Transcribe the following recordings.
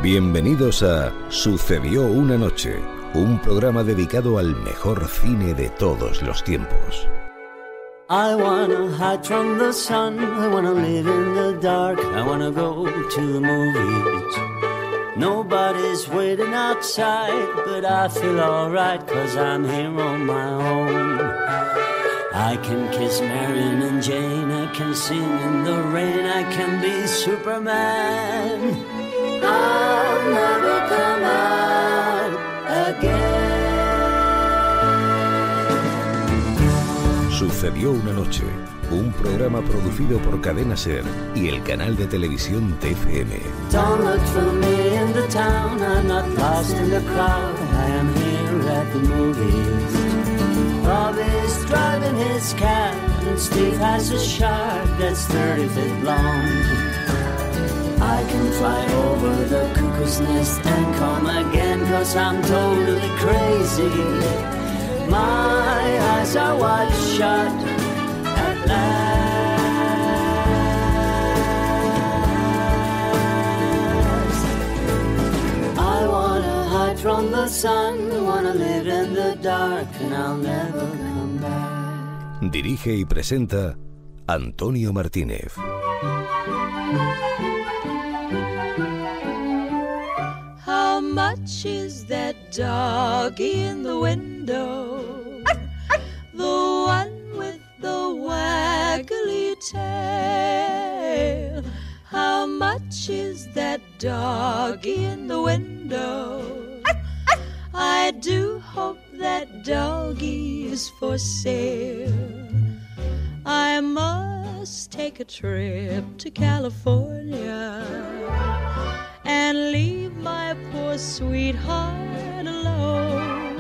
Bienvenidos a Sucedió una noche, un programa dedicado al mejor cine de todos los tiempos. I wanna hide from the sun, I wanna live in the dark, I wanna go to the movies. Nobody's waiting outside, but I feel alright, 'cause I'm here on my own. I can kiss Marion and Jane, I can sing in the rain, I can be Superman. I'll never come out again. Sucedió una noche, un programa producido por Cadena Ser y el canal de televisión TCM. Don't look for me in the town, I'm not lost in the crowd, I am here at the movies. Bobby's driving his cab and Steve has a shark that's 30 feet long. I can fly over the cuckoo's nest and come again, 'cause I'm totally crazy. My eyes are wide shut at last. I wanna hide from the sun, wanna live in the dark, and I'll never come back. Dirige y presenta Antonio Martínez. How much is that doggy in the window? The one with the waggly tail. How much is that doggy in the window? I do hope that doggy is for sale. I must take a trip to California and leave my poor sweetheart alone.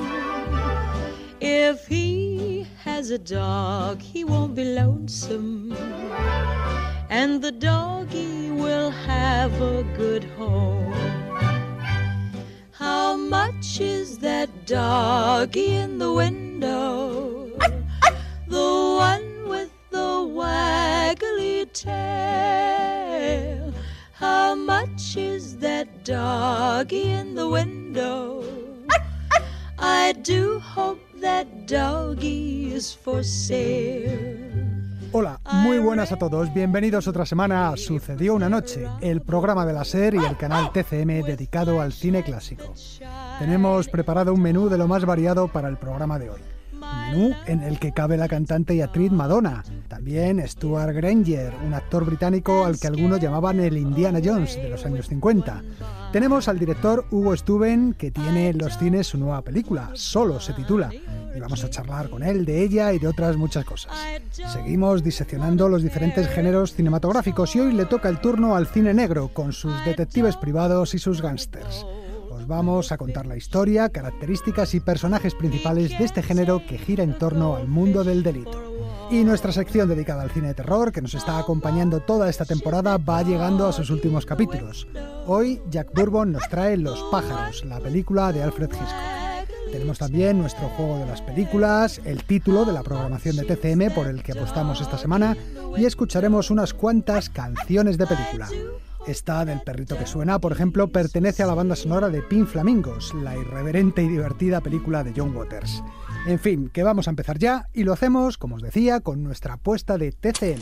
If he has a dog, he won't be lonesome, and the doggy will have a good home. How much is that doggy in the window? The one with the waggly tail. How much is that doggy in the window? I do hope that doggy is for sale. Hola, muy buenas a todos. Bienvenidos otra semana a Sucedió una noche, el programa de la SER y el canal TCM dedicado al cine clásico. Tenemos preparado un menú de lo más variado para el programa de hoy. Un menú en el que cabe la cantante y actriz Madonna, también Stuart Granger, un actor británico al que algunos llamaban el Indiana Jones de los años 50. Tenemos al director Hugo Stuben, que tiene en los cines su nueva película, Solo se titula, y vamos a charlar con él de ella y de otras muchas cosas. Seguimos diseccionando los diferentes géneros cinematográficos y hoy le toca el turno al cine negro, con sus detectives privados y sus gángsters. Vamos a contar la historia, características y personajes principales de este género que gira en torno al mundo del delito. Y nuestra sección dedicada al cine de terror, que nos está acompañando toda esta temporada, va llegando a sus últimos capítulos. Hoy, Jack Bourbon nos trae Los pájaros, la película de Alfred Hitchcock. Tenemos también nuestro juego de las películas, el título de la programación de TCM por el que apostamos esta semana, y escucharemos unas cuantas canciones de película. Esta del perrito que suena, por ejemplo, pertenece a la banda sonora de Pink Flamingos, la irreverente y divertida película de John Waters. En fin, que vamos a empezar ya, y lo hacemos, como os decía, con nuestra apuesta de TCM.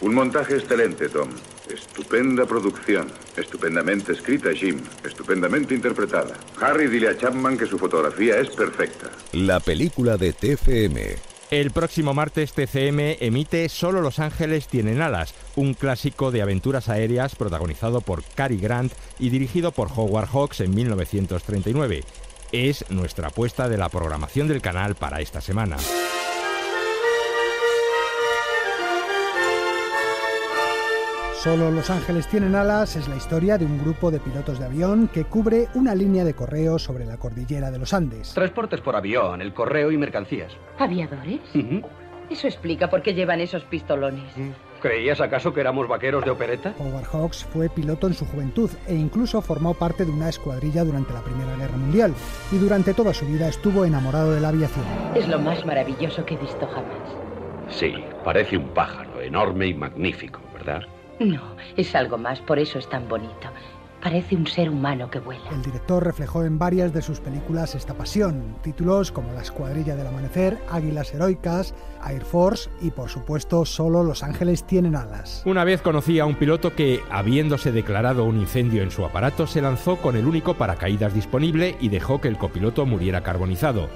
Un montaje excelente, Tom. Estupenda producción. Estupendamente escrita, Jim. Estupendamente interpretada. Harry, dile a Chapman que su fotografía es perfecta. La película de TCM. El próximo martes TCM emite Solo los ángeles tienen alas, un clásico de aventuras aéreas protagonizado por Cary Grant y dirigido por Howard Hawks en 1939. Es nuestra apuesta de la programación del canal para esta semana. Solo los ángeles tienen alas es la historia de un grupo de pilotos de avión que cubre una línea de correo sobre la cordillera de los Andes. Transportes por avión, el correo y mercancías. ¿Aviadores? Uh-huh. Eso explica por qué llevan esos pistolones. ¿Creías acaso que éramos vaqueros de opereta? Howard Hawks fue piloto en su juventud e incluso formó parte de una escuadrilla durante la Primera Guerra Mundial, y durante toda su vida estuvo enamorado de la aviación. Es lo más maravilloso que he visto jamás. Sí, parece un pájaro enorme y magnífico, ¿verdad? No, es algo más, por eso es tan bonito. Parece un ser humano que vuela. El director reflejó en varias de sus películas esta pasión. Títulos como La Escuadrilla del Amanecer, Águilas Heroicas, Air Force y, por supuesto, Solo los ángeles tienen alas. Una vez conocí a un piloto que, habiéndose declarado un incendio en su aparato, se lanzó con el único paracaídas disponible y dejó que el copiloto muriera carbonizado.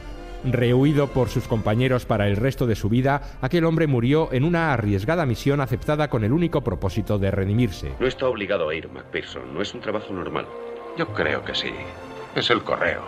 Rehuido por sus compañeros para el resto de su vida, aquel hombre murió en una arriesgada misión aceptada con el único propósito de redimirse. No está obligado a ir, McPherson. No es un trabajo normal. Yo creo que sí. Es el correo.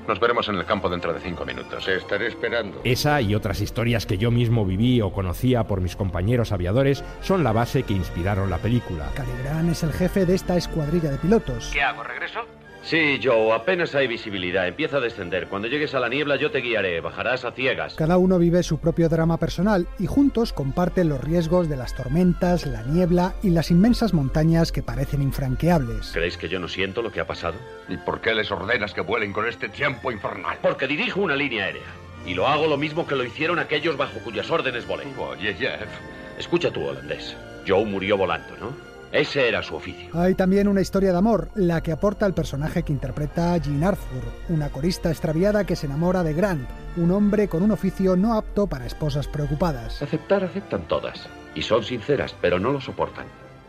Nos veremos en el campo dentro de 5 minutos. Estaré esperando. Esa y otras historias que yo mismo viví o conocía por mis compañeros aviadores son la base que inspiraron la película. Cary Grant es el jefe de esta escuadrilla de pilotos. ¿Qué hago? ¿Regreso? Sí, Joe, apenas hay visibilidad. Empieza a descender. Cuando llegues a la niebla yo te guiaré. Bajarás a ciegas. Cada uno vive su propio drama personal y juntos comparten los riesgos de las tormentas, la niebla y las inmensas montañas que parecen infranqueables. ¿Creéis que yo no siento lo que ha pasado? ¿Y por qué les ordenas que vuelen con este tiempo infernal? Porque dirijo una línea aérea. Y lo hago lo mismo que lo hicieron aquellos bajo cuyas órdenes volé. Oye, Jeff. Escucha tú, holandés. Joe murió volando, ¿no? Ese era su oficio. Hay también una historia de amor, la que aporta el personaje que interpreta Jean Arthur, una corista extraviada que se enamora de Grant, un hombre con un oficio no apto para esposas preocupadas. Aceptan todas. Y son sinceras, pero no lo soportan.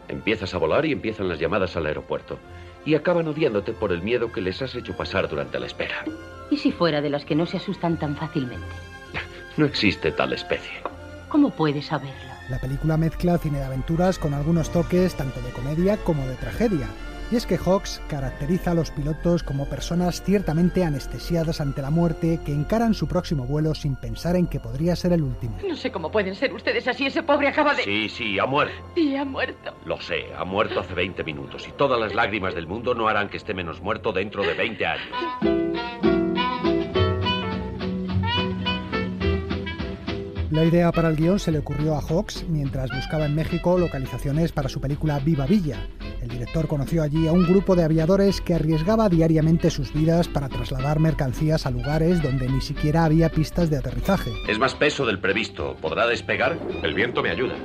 Empiezas a volar y empiezan las llamadas al aeropuerto. Y acaban odiándote por el miedo que les has hecho pasar durante la espera. ¿Y si fuera de las que no se asustan tan fácilmente? No existe tal especie. ¿Cómo puedes saberlo? La película mezcla cine de aventuras con algunos toques tanto de comedia como de tragedia. Y es que Hawks caracteriza a los pilotos como personas ciertamente anestesiadas ante la muerte que encaran su próximo vuelo sin pensar en que podría ser el último. No sé cómo pueden ser ustedes así. Ese pobre acaba de... Sí, ha muerto. Y ha muerto. Lo sé, ha muerto hace 20 minutos. Y todas las lágrimas del mundo no harán que esté menos muerto dentro de 20 años. La idea para el guión se le ocurrió a Hawks mientras buscaba en México localizaciones para su película Viva Villa. El director conoció allí a un grupo de aviadores que arriesgaba diariamente sus vidas para trasladar mercancías a lugares donde ni siquiera había pistas de aterrizaje. Es más peso del previsto. ¿Podrá despegar? El viento me ayuda.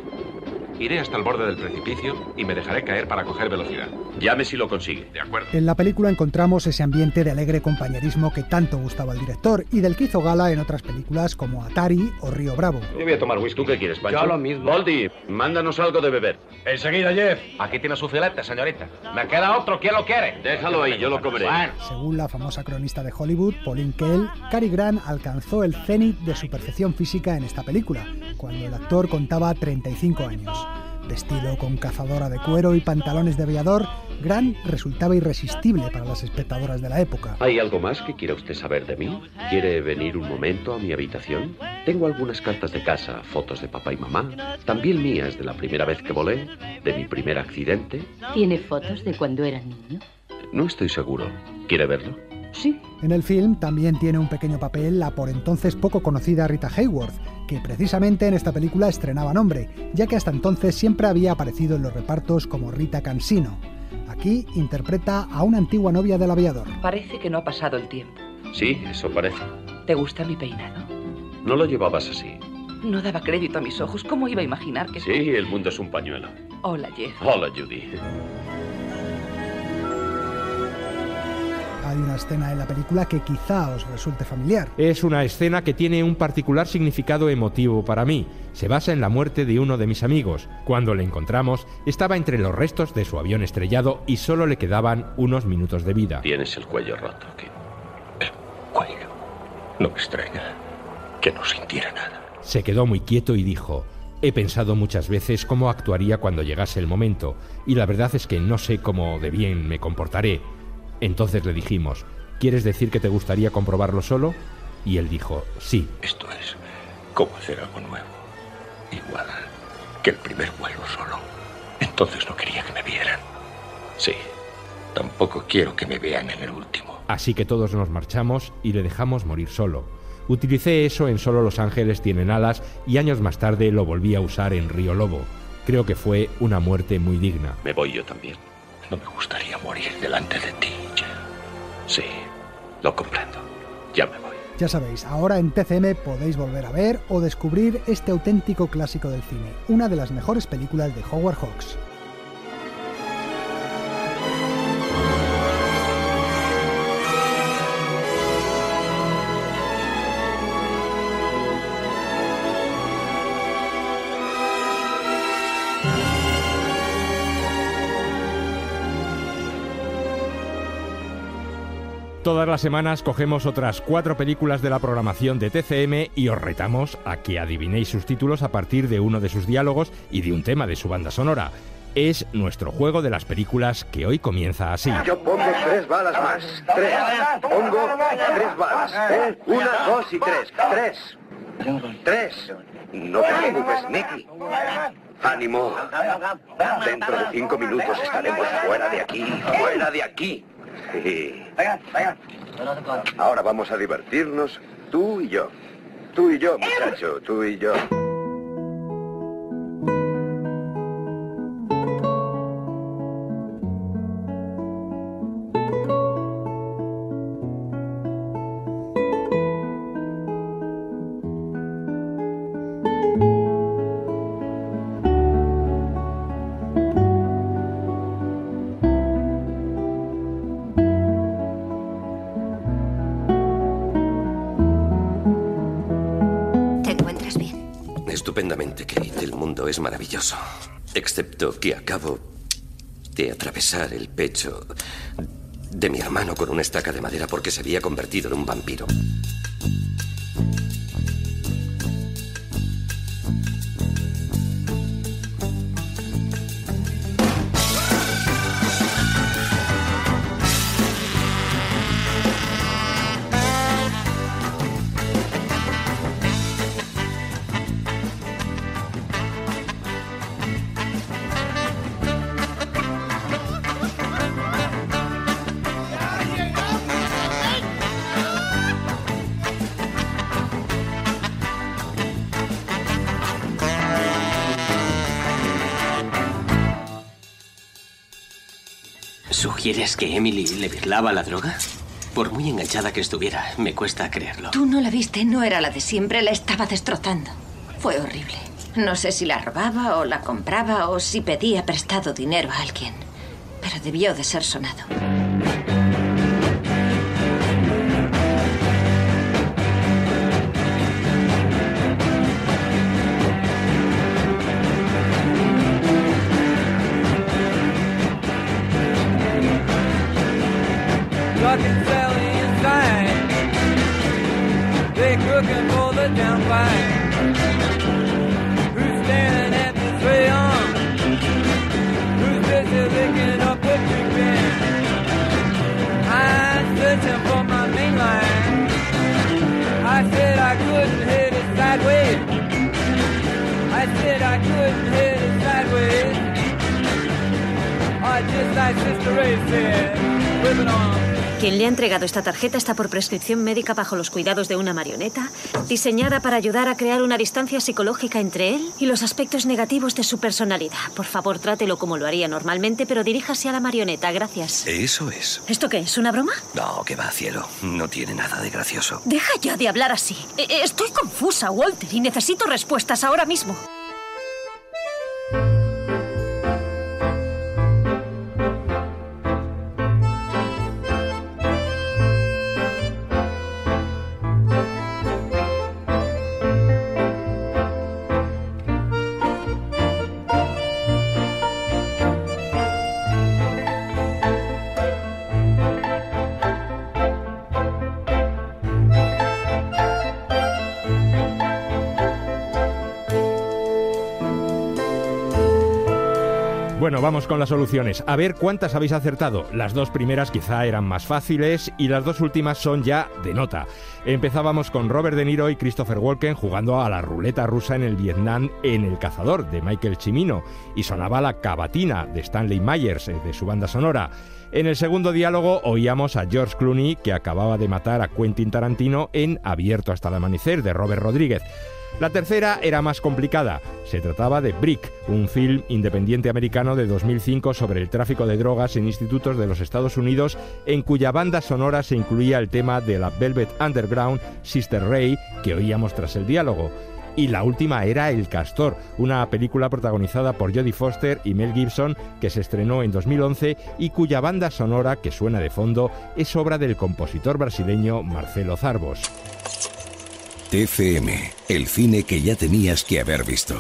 Iré hasta el borde del precipicio y me dejaré caer para coger velocidad. Llame si lo consigue. De acuerdo. En la película encontramos ese ambiente de alegre compañerismo que tanto gustaba al director y del que hizo gala en otras películas como Atari o Río Bravo. Yo voy a tomar whisky. ¿Tú qué quieres, Pancho? Yo lo mismo. Boldi, mándanos algo de beber. Enseguida, Jeff. Aquí tiene su filete, señorita. Me queda otro. ¿Quién lo quiere? Déjalo ahí, yo lo comeré. Bueno. Según la famosa cronista de Hollywood, Pauline Kael, Cary Grant alcanzó el cenit de su perfección física en esta película, cuando el actor contaba 35 años. Vestido con cazadora de cuero y pantalones de aviador, Grant resultaba irresistible para las espectadoras de la época. ¿Hay algo más que quiera usted saber de mí? ¿Quiere venir un momento a mi habitación? Tengo algunas cartas de casa, fotos de papá y mamá, también mías de la primera vez que volé, de mi primer accidente. ¿Tiene fotos de cuando era niño? No estoy seguro. ¿Quiere verlo? Sí. En el film también tiene un pequeño papel la por entonces poco conocida Rita Hayworth, que precisamente en esta película estrenaba nombre, ya que hasta entonces siempre había aparecido en los repartos como Rita Cansino. Aquí interpreta a una antigua novia del aviador. Parece que no ha pasado el tiempo. Sí, eso parece. ¿Te gusta mi peinado? No lo llevabas así. No daba crédito a mis ojos. ¿Cómo iba a imaginar que... Sí, el mundo es un pañuelo. Hola, Jeff. Hola, Judy. Hay una escena en la película que quizá os resulte familiar. Es una escena que tiene un particular significado emotivo para mí. Se basa en la muerte de uno de mis amigos. Cuando le encontramos, estaba entre los restos de su avión estrellado y solo le quedaban unos minutos de vida. Tienes el cuello roto, Kim. El cuello. No me extraña que no sintiera nada. Se quedó muy quieto y dijo: he pensado muchas veces cómo actuaría cuando llegase el momento, y la verdad es que no sé cómo de bien me comportaré. Entonces le dijimos: ¿quieres decir que te gustaría comprobarlo solo? Y él dijo: sí. Esto es como hacer algo nuevo. Igual que el primer vuelo solo. Entonces no quería que me vieran. Sí, tampoco quiero que me vean en el último. Así que todos nos marchamos y le dejamos morir solo. Utilicé eso en Solo los ángeles tienen alas y años más tarde lo volví a usar en Río Lobo. Creo que fue una muerte muy digna. Me voy yo también. No me gustaría morir delante de ti, Jeff. Sí, lo comprendo. Ya me voy. Ya sabéis, ahora en TCM podéis volver a ver o descubrir este auténtico clásico del cine, una de las mejores películas de Howard Hawks. Todas las semanas cogemos otras 4 películas de la programación de TCM y os retamos a que adivinéis sus títulos a partir de uno de sus diálogos y de un tema de su banda sonora. Es nuestro juego de las películas que hoy comienza así. Yo pongo 3 balas más. 3. Pongo 3 balas. 1, 2 y 3. 3. No te preocupes, Nicky. ¡Ánimo! Dentro de 5 minutos estaremos fuera de aquí. ¡Fuera de aquí! Sí. Ahora vamos a divertirnos, tú y yo. Tú y yo, muchacho, tú y yo. Estupendamente, Kate. El mundo es maravilloso. Excepto que acabo de atravesar el pecho de mi hermano con una estaca de madera porque se había convertido en un vampiro. ¿Sugieres que Emily le virlaba la droga? Por muy enganchada que estuviera, me cuesta creerlo. Tú no la viste, no era la de siempre, la estaba destrozando. Fue horrible. No sé si la robaba o la compraba o si pedía prestado dinero a alguien. Pero debió de ser sonado. Quien le ha entregado esta tarjeta está por prescripción médica bajo los cuidados de una marioneta, diseñada para ayudar a crear una distancia psicológica entre él y los aspectos negativos de su personalidad. Por favor, trátelo como lo haría normalmente, pero diríjase a la marioneta. Gracias. Eso es. ¿Esto qué es? ¿Una broma? No, que va, cielo. No tiene nada de gracioso. Deja ya de hablar así. Estoy confusa, Walter, y necesito respuestas ahora mismo. Bueno, vamos con las soluciones. A ver cuántas habéis acertado. Las 2 primeras quizá eran más fáciles y las 2 últimas son ya de nota. Empezábamos con Robert De Niro y Christopher Walken jugando a la ruleta rusa en el Vietnam en El Cazador, de Michael Cimino, y sonaba la cavatina de Stanley Myers, de su banda sonora. En el segundo diálogo oíamos a George Clooney, que acababa de matar a Quentin Tarantino en Abierto hasta el amanecer, de Robert Rodríguez. La tercera era más complicada. Se trataba de Brick, un film independiente americano de 2005 sobre el tráfico de drogas en institutos de los Estados Unidos, en cuya banda sonora se incluía el tema de la Velvet Underground, Sister Ray, que oíamos tras el diálogo. Y la última era El Castor, una película protagonizada por Jodie Foster y Mel Gibson, que se estrenó en 2011 y cuya banda sonora, que suena de fondo, es obra del compositor brasileño Marcelo Zarbos. TCM, el cine que ya tenías que haber visto.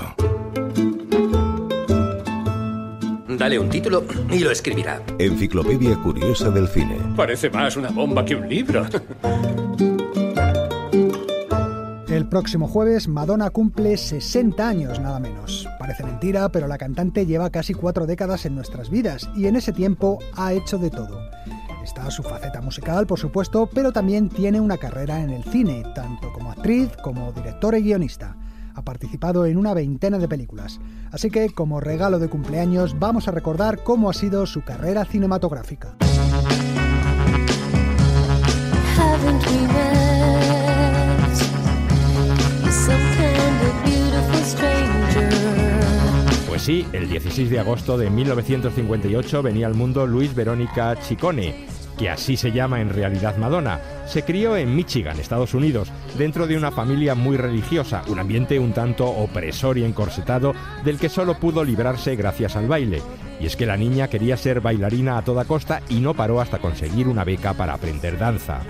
Dale un título y lo escribirá. Enciclopedia Curiosa del Cine. Parece más una bomba que un libro. El próximo jueves, Madonna cumple 60 años, nada menos. Parece mentira, pero la cantante lleva casi 4 décadas en nuestras vidas y en ese tiempo ha hecho de todo. Está su faceta musical, por supuesto, pero también tiene una carrera en el cine, tanto como actriz como directora y guionista. Ha participado en una veintena de películas. Así que, como regalo de cumpleaños, vamos a recordar cómo ha sido su carrera cinematográfica. Pues sí, el 16 de agosto de 1958 venía al mundo Louise Veronica Ciccone, que así se llama en realidad Madonna. Se crió en Michigan, Estados Unidos, dentro de una familia muy religiosa, un ambiente un tanto opresor y encorsetado del que solo pudo librarse gracias al baile. Y es que la niña quería ser bailarina a toda costa y no paró hasta conseguir una beca para aprender danza.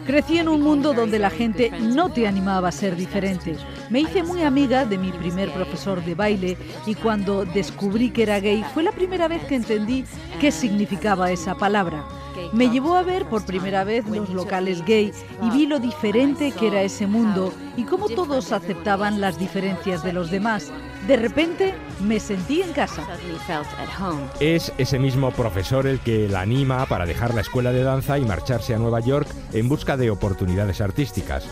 Crecí en un mundo donde la gente no te animaba a ser diferente. Me hice muy amiga de mi primer profesor de baile y cuando descubrí que era gay fue la primera vez que entendí qué significaba esa palabra. Me llevó a ver por primera vez los locales gay y vi lo diferente que era ese mundo y cómo todos aceptaban las diferencias de los demás. De repente me sentí en casa. Es ese mismo profesor el que la anima para dejar la escuela de danza y marcharse a Nueva York en busca de oportunidades artísticas.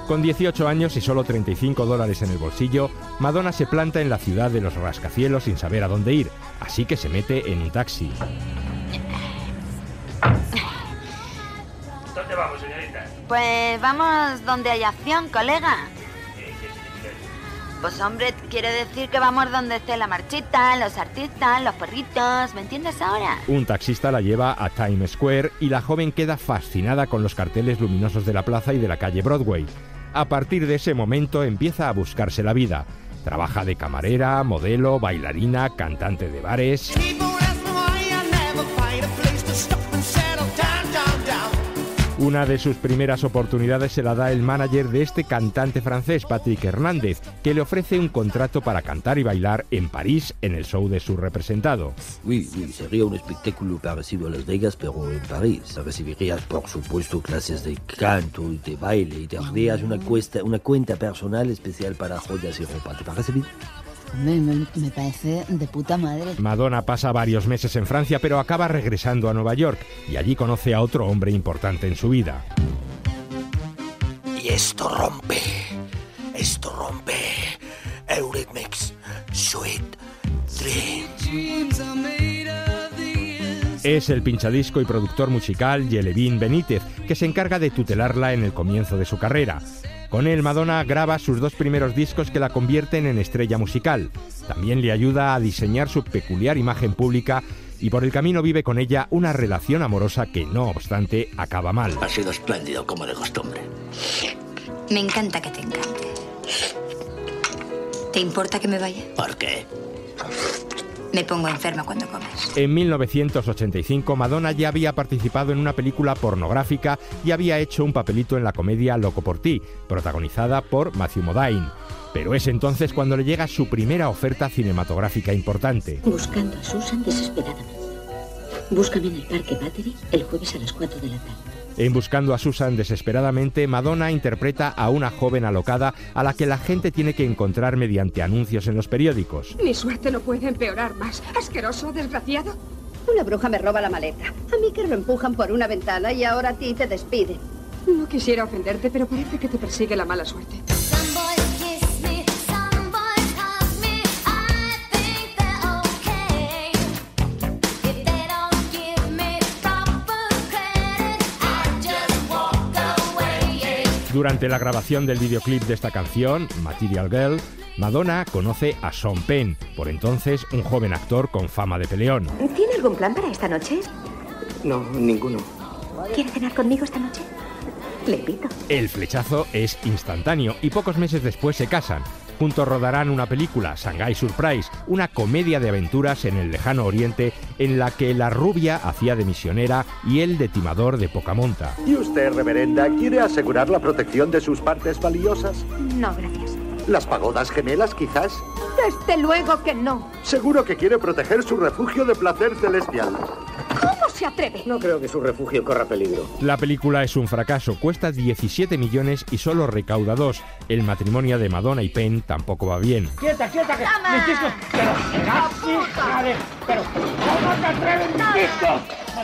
Con 18 años y solo $35 en el bolsillo, Madonna se planta en la ciudad de los rascacielos sin saber a dónde ir, así que se mete en un taxi. ¿Dónde vamos, señorita? Pues vamos donde hay acción, colega. ¿Qué significa eso? Pues hombre, quiere decir que vamos donde esté la marchita, los artistas, los perritos, ¿me entiendes ahora? Un taxista la lleva a Times Square y la joven queda fascinada con los carteles luminosos de la plaza y de la calle Broadway. A partir de ese momento empieza a buscarse la vida. Trabaja de camarera, modelo, bailarina, cantante de bares. Una de sus primeras oportunidades se la da el manager de este cantante francés, Patrick Hernández, que le ofrece un contrato para cantar y bailar en París en el show de su representado. Sí, sería un espectáculo parecido a Las Vegas, pero en París. Recibirías, por supuesto, clases de canto y de baile y te harías una cuenta personal especial para joyas y ropa. ¿Te parece bien? Me parece de puta madre. Madonna pasa varios meses en Francia, pero acaba regresando a Nueva York y allí conoce a otro hombre importante en su vida. Y esto rompe. Eurythmics, Sweet Dreams. Es el pinchadisco y productor musical Yelevin Benítez, que se encarga de tutelarla en el comienzo de su carrera. Con él, Madonna graba sus 2 primeros discos que la convierten en estrella musical. También le ayuda a diseñar su peculiar imagen pública y por el camino vive con ella una relación amorosa que, no obstante, acaba mal. Ha sido espléndido como de costumbre. Me encanta que te encante. ¿Te importa que me vaya? ¿Por qué? Me pongo enferma cuando comes. En 1985, Madonna ya había participado en una película pornográfica y había hecho un papelito en la comedia Loco por ti, protagonizada por Matthew Modine. Pero es entonces cuando le llega su primera oferta cinematográfica importante. Buscando a Susan desesperadamente. Búscame en el Parque Battery el jueves a las 4 de la tarde. En Buscando a Susan desesperadamente, Madonna interpreta a una joven alocada a la que la gente tiene que encontrar mediante anuncios en los periódicos. Mi suerte no puede empeorar más. Asqueroso, desgraciado. Una bruja me roba la maleta. A mí que lo empujan por una ventana y ahora a ti te despiden. No quisiera ofenderte, pero parece que te persigue la mala suerte. Durante la grabación del videoclip de esta canción, Material Girl, Madonna conoce a Sean Penn, por entonces un joven actor con fama de peleón. ¿Tiene algún plan para esta noche? No, ninguno. ¿Quiere cenar conmigo esta noche? Le invito. El flechazo es instantáneo y pocos meses después se casan. Juntos rodarán una película, Shanghai Surprise, una comedia de aventuras en el lejano oriente en la que la rubia hacía de misionera y él de timador de poca monta. ¿Y usted, reverenda, quiere asegurar la protección de sus partes valiosas? No, gracias. ¿Las pagodas gemelas, quizás? Desde luego que no. Seguro que quiere proteger su refugio de placer celestial. ¿Cómo se atreve? No creo que su refugio corra peligro. La película es un fracaso, cuesta 17 millones y solo recauda 2. El matrimonio de Madonna y Penn tampoco va bien. ¡Quieta, que mis discos! Pero, ¿cómo te atreves mis discos?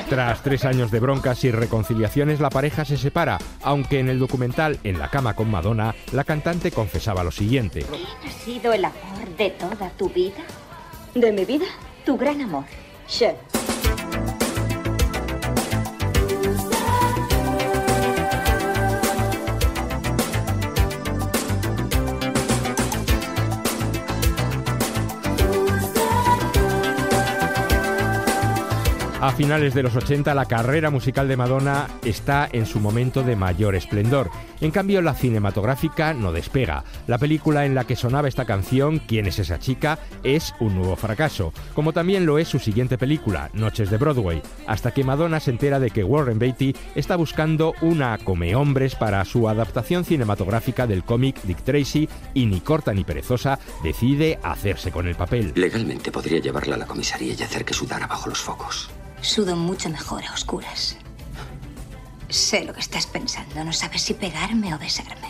Tras 3 años de broncas y reconciliaciones, la pareja se separa, aunque en el documental En la cama con Madonna, la cantante confesaba lo siguiente. ¿Quién ha sido el amor de toda tu vida? ¿De mi vida? Tu gran amor, Cher. A finales de los 80, la carrera musical de Madonna está en su momento de mayor esplendor. En cambio, la cinematográfica no despega. La película en la que sonaba esta canción, ¿Quién es esa chica?, es un nuevo fracaso, como también lo es su siguiente película, Noches de Broadway, hasta que Madonna se entera de que Warren Beatty está buscando una comehombres para su adaptación cinematográfica del cómic Dick Tracy y, ni corta ni perezosa, decide hacerse con el papel. Legalmente podría llevarla a la comisaría y hacer que sudara bajo los focos. Sudo mucho mejor a oscuras. Sé lo que estás pensando. No sabes si pegarme o besarme.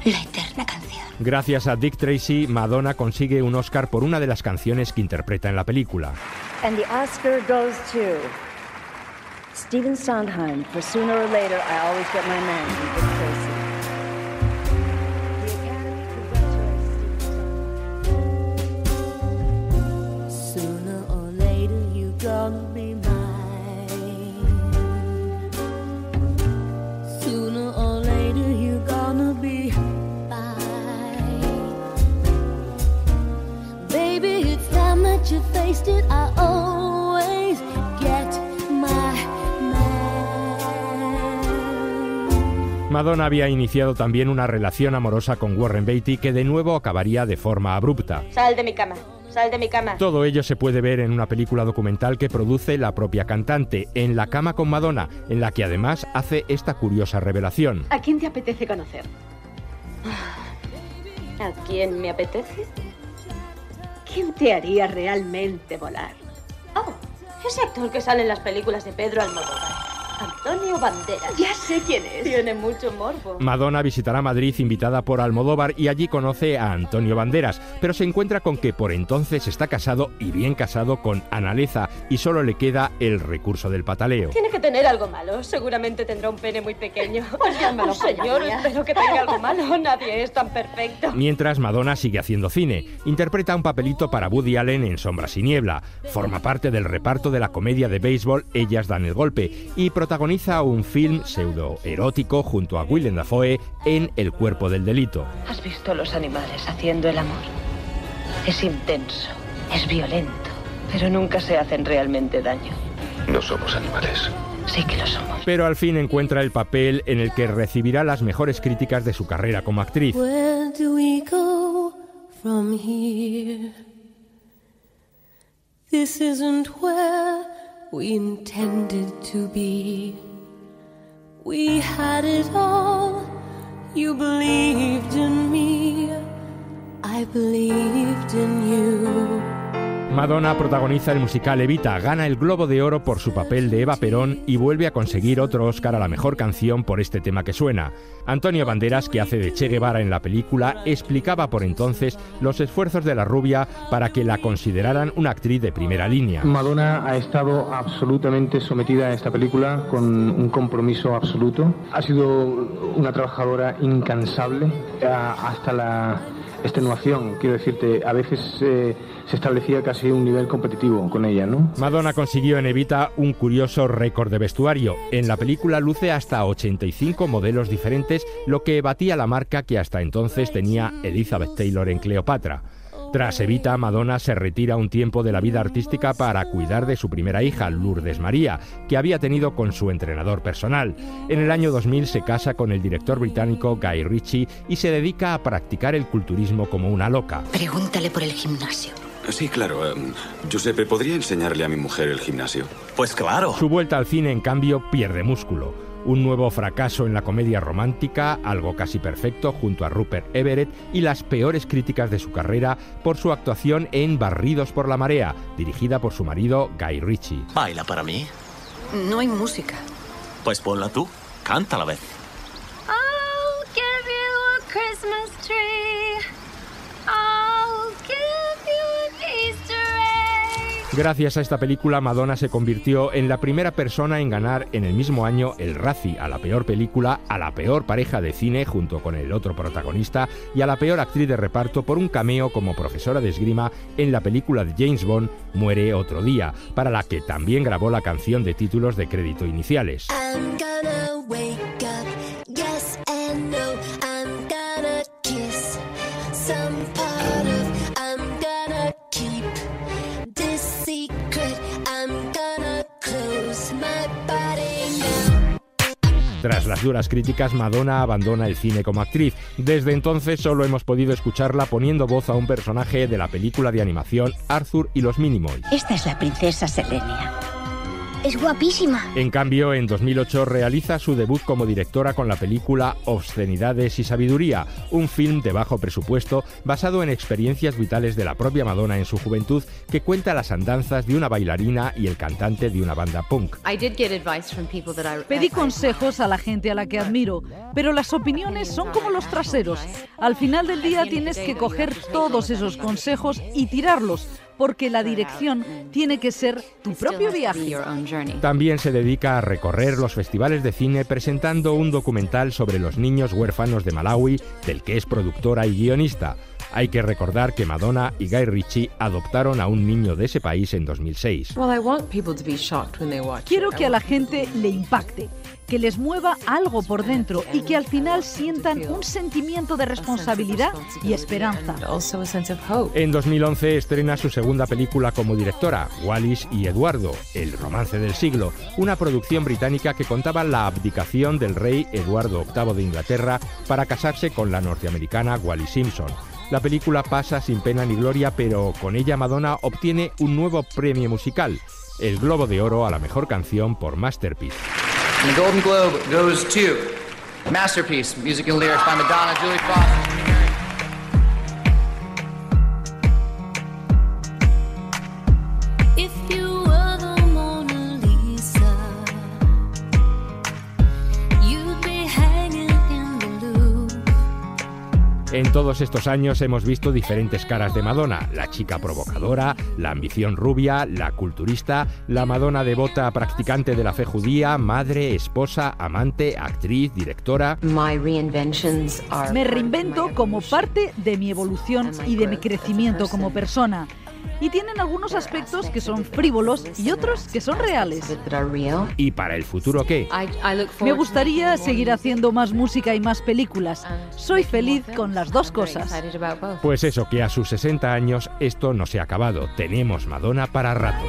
La eterna canción. Gracias a Dick Tracy, Madonna consigue un Oscar por una de las canciones que interpreta en la película. And the Oscar goes to Stephen Sondheim for Sooner or Later I Always Get My Man from Dick Tracy. Sooner or later you gonna be you faced it, I always get my man. Madonna había iniciado también una relación amorosa con Warren Beatty que de nuevo acabaría de forma abrupta. Sal de mi cama, sal de mi cama. Todo ello se puede ver en una película documental que produce la propia cantante, En la cama con Madonna, en la que además hace esta curiosa revelación. ¿A quién te apetece conocer? ¿A quién me apetece? ¿Quién te haría realmente volar? Oh, ese actor que sale en las películas de Pedro Almodóvar. Antonio Banderas. Ya sé quién es. Tiene mucho morbo. Madonna visitará Madrid invitada por Almodóvar y allí conoce a Antonio Banderas, pero se encuentra con que por entonces está casado y bien casado con Ana Leza y solo le queda el recurso del pataleo. Tiene que tener algo malo. Seguramente tendrá un pene muy pequeño. Pues ya me lo señor, espero que tenga algo malo. Nadie es tan perfecto. Mientras, Madonna sigue haciendo cine. Interpreta un papelito para Woody Allen en Sombras y niebla. Forma parte del reparto de la comedia de béisbol Ellas dan el golpe y protagoniza un film pseudo-erótico junto a Willem Dafoe en El cuerpo del delito. ¿Has visto los animales haciendo el amor? Es intenso, es violento, pero nunca se hacen realmente daño. No somos animales. Sí que lo somos. Pero al fin encuentra el papel en el que recibirá las mejores críticas de su carrera como actriz. Where do we go from here? This isn't where we intended to be. We had it all. You believed in me. I believed in you. Madonna protagoniza el musical Evita, gana el Globo de Oro por su papel de Eva Perón y vuelve a conseguir otro Oscar a la mejor canción por este tema que suena. Antonio Banderas, que hace de Che Guevara en la película, explicaba por entonces los esfuerzos de la rubia para que la consideraran una actriz de primera línea. Madonna ha estado absolutamente sometida a esta película con un compromiso absoluto. Ha sido una trabajadora incansable hasta la extenuación. Quiero decirte, a veces se establecía casi un nivel competitivo con ella, ¿no? Madonna consiguió en Evita un curioso récord de vestuario. En la película luce hasta 85 modelos diferentes, lo que batía la marca que hasta entonces tenía Elizabeth Taylor en Cleopatra. Tras Evita, Madonna se retira un tiempo de la vida artística para cuidar de su primera hija, Lourdes María, que había tenido con su entrenador personal. En el año 2000 se casa con el director británico Guy Ritchie y se dedica a practicar el culturismo como una loca. Pregúntale por el gimnasio. Sí, claro. Giuseppe, ¿podría enseñarle a mi mujer el gimnasio? Pues claro. Su vuelta al cine, en cambio, pierde músculo. un nuevo fracaso en la comedia romántica, Algo casi perfecto, junto a Rupert Everett, y las peores críticas de su carrera por su actuación en Barridos por la marea, dirigida por su marido Guy Ritchie. ¿Baila para mí? No hay música. Pues ponla tú, canta a la vez. I'll give you a Christmas tree. I'll give you an Easter egg. Gracias a esta película, Madonna se convirtió en la primera persona en ganar en el mismo año el Razzie a la peor película, a la peor pareja de cine junto con el otro protagonista y a la peor actriz de reparto por un cameo como profesora de esgrima en la película de James Bond, Muere otro día, para la que también grabó la canción de títulos de crédito iniciales. I'm gonna wake up, yes and no. I'm gonna kiss some part of. I'm gonna keep this secret. I'm gonna close my body now. Tras las duras críticas, Madonna abandona el cine como actriz. Desde entonces solo hemos podido escucharla poniendo voz a un personaje de la película de animación Arthur y los Minimoys. Esta es la princesa Selenia. Es guapísima. En cambio, en 2008 realiza su debut como directora con la película Obscenidades y Sabiduría, un film de bajo presupuesto basado en experiencias vitales de la propia Madonna en su juventud, que cuenta las andanzas de una bailarina y el cantante de una banda punk. Pedí consejos a la gente a la que admiro, pero las opiniones son como los traseros. Al final del día tienes que coger todos esos consejos y tirarlos, porque la dirección tiene que ser tu propio viaje. También se dedica a recorrer los festivales de cine presentando un documental sobre los niños huérfanos de Malawi, del que es productora y guionista. Hay que recordar que Madonna y Guy Ritchie adoptaron a un niño de ese país en 2006. Quiero que a la gente le impacte, que les mueva algo por dentro y que al final sientan un sentimiento de responsabilidad y esperanza. En 2011 estrena su segunda película como directora, Wallis y Eduardo, el romance del siglo, una producción británica que contaba la abdicación del rey Eduardo VIII de Inglaterra para casarse con la norteamericana Wallis Simpson. La película pasa sin pena ni gloria, pero con ella Madonna obtiene un nuevo premio musical, el Globo de Oro a la mejor canción por Masterpiece. And the Golden Globe goes to Masterpiece, music and lyrics by Madonna, Julie Foster. If you were the Mona Lisa, you'd be hanging in the Louvre. En todos estos años hemos visto diferentes caras de Madonna: la chica provocadora, la ambición rubia, la culturista, la Madonna devota practicante de la fe judía, madre, esposa, amante, actriz, directora. Me reinvento como parte de mi evolución y de mi crecimiento como persona. Y tienen algunos aspectos que son frívolos y otros que son reales. ¿Y para el futuro qué? Me gustaría seguir haciendo más música y más películas. Soy feliz con las dos cosas. Pues eso, que a sus 60 años esto no se ha acabado. Tenemos Madonna para rato.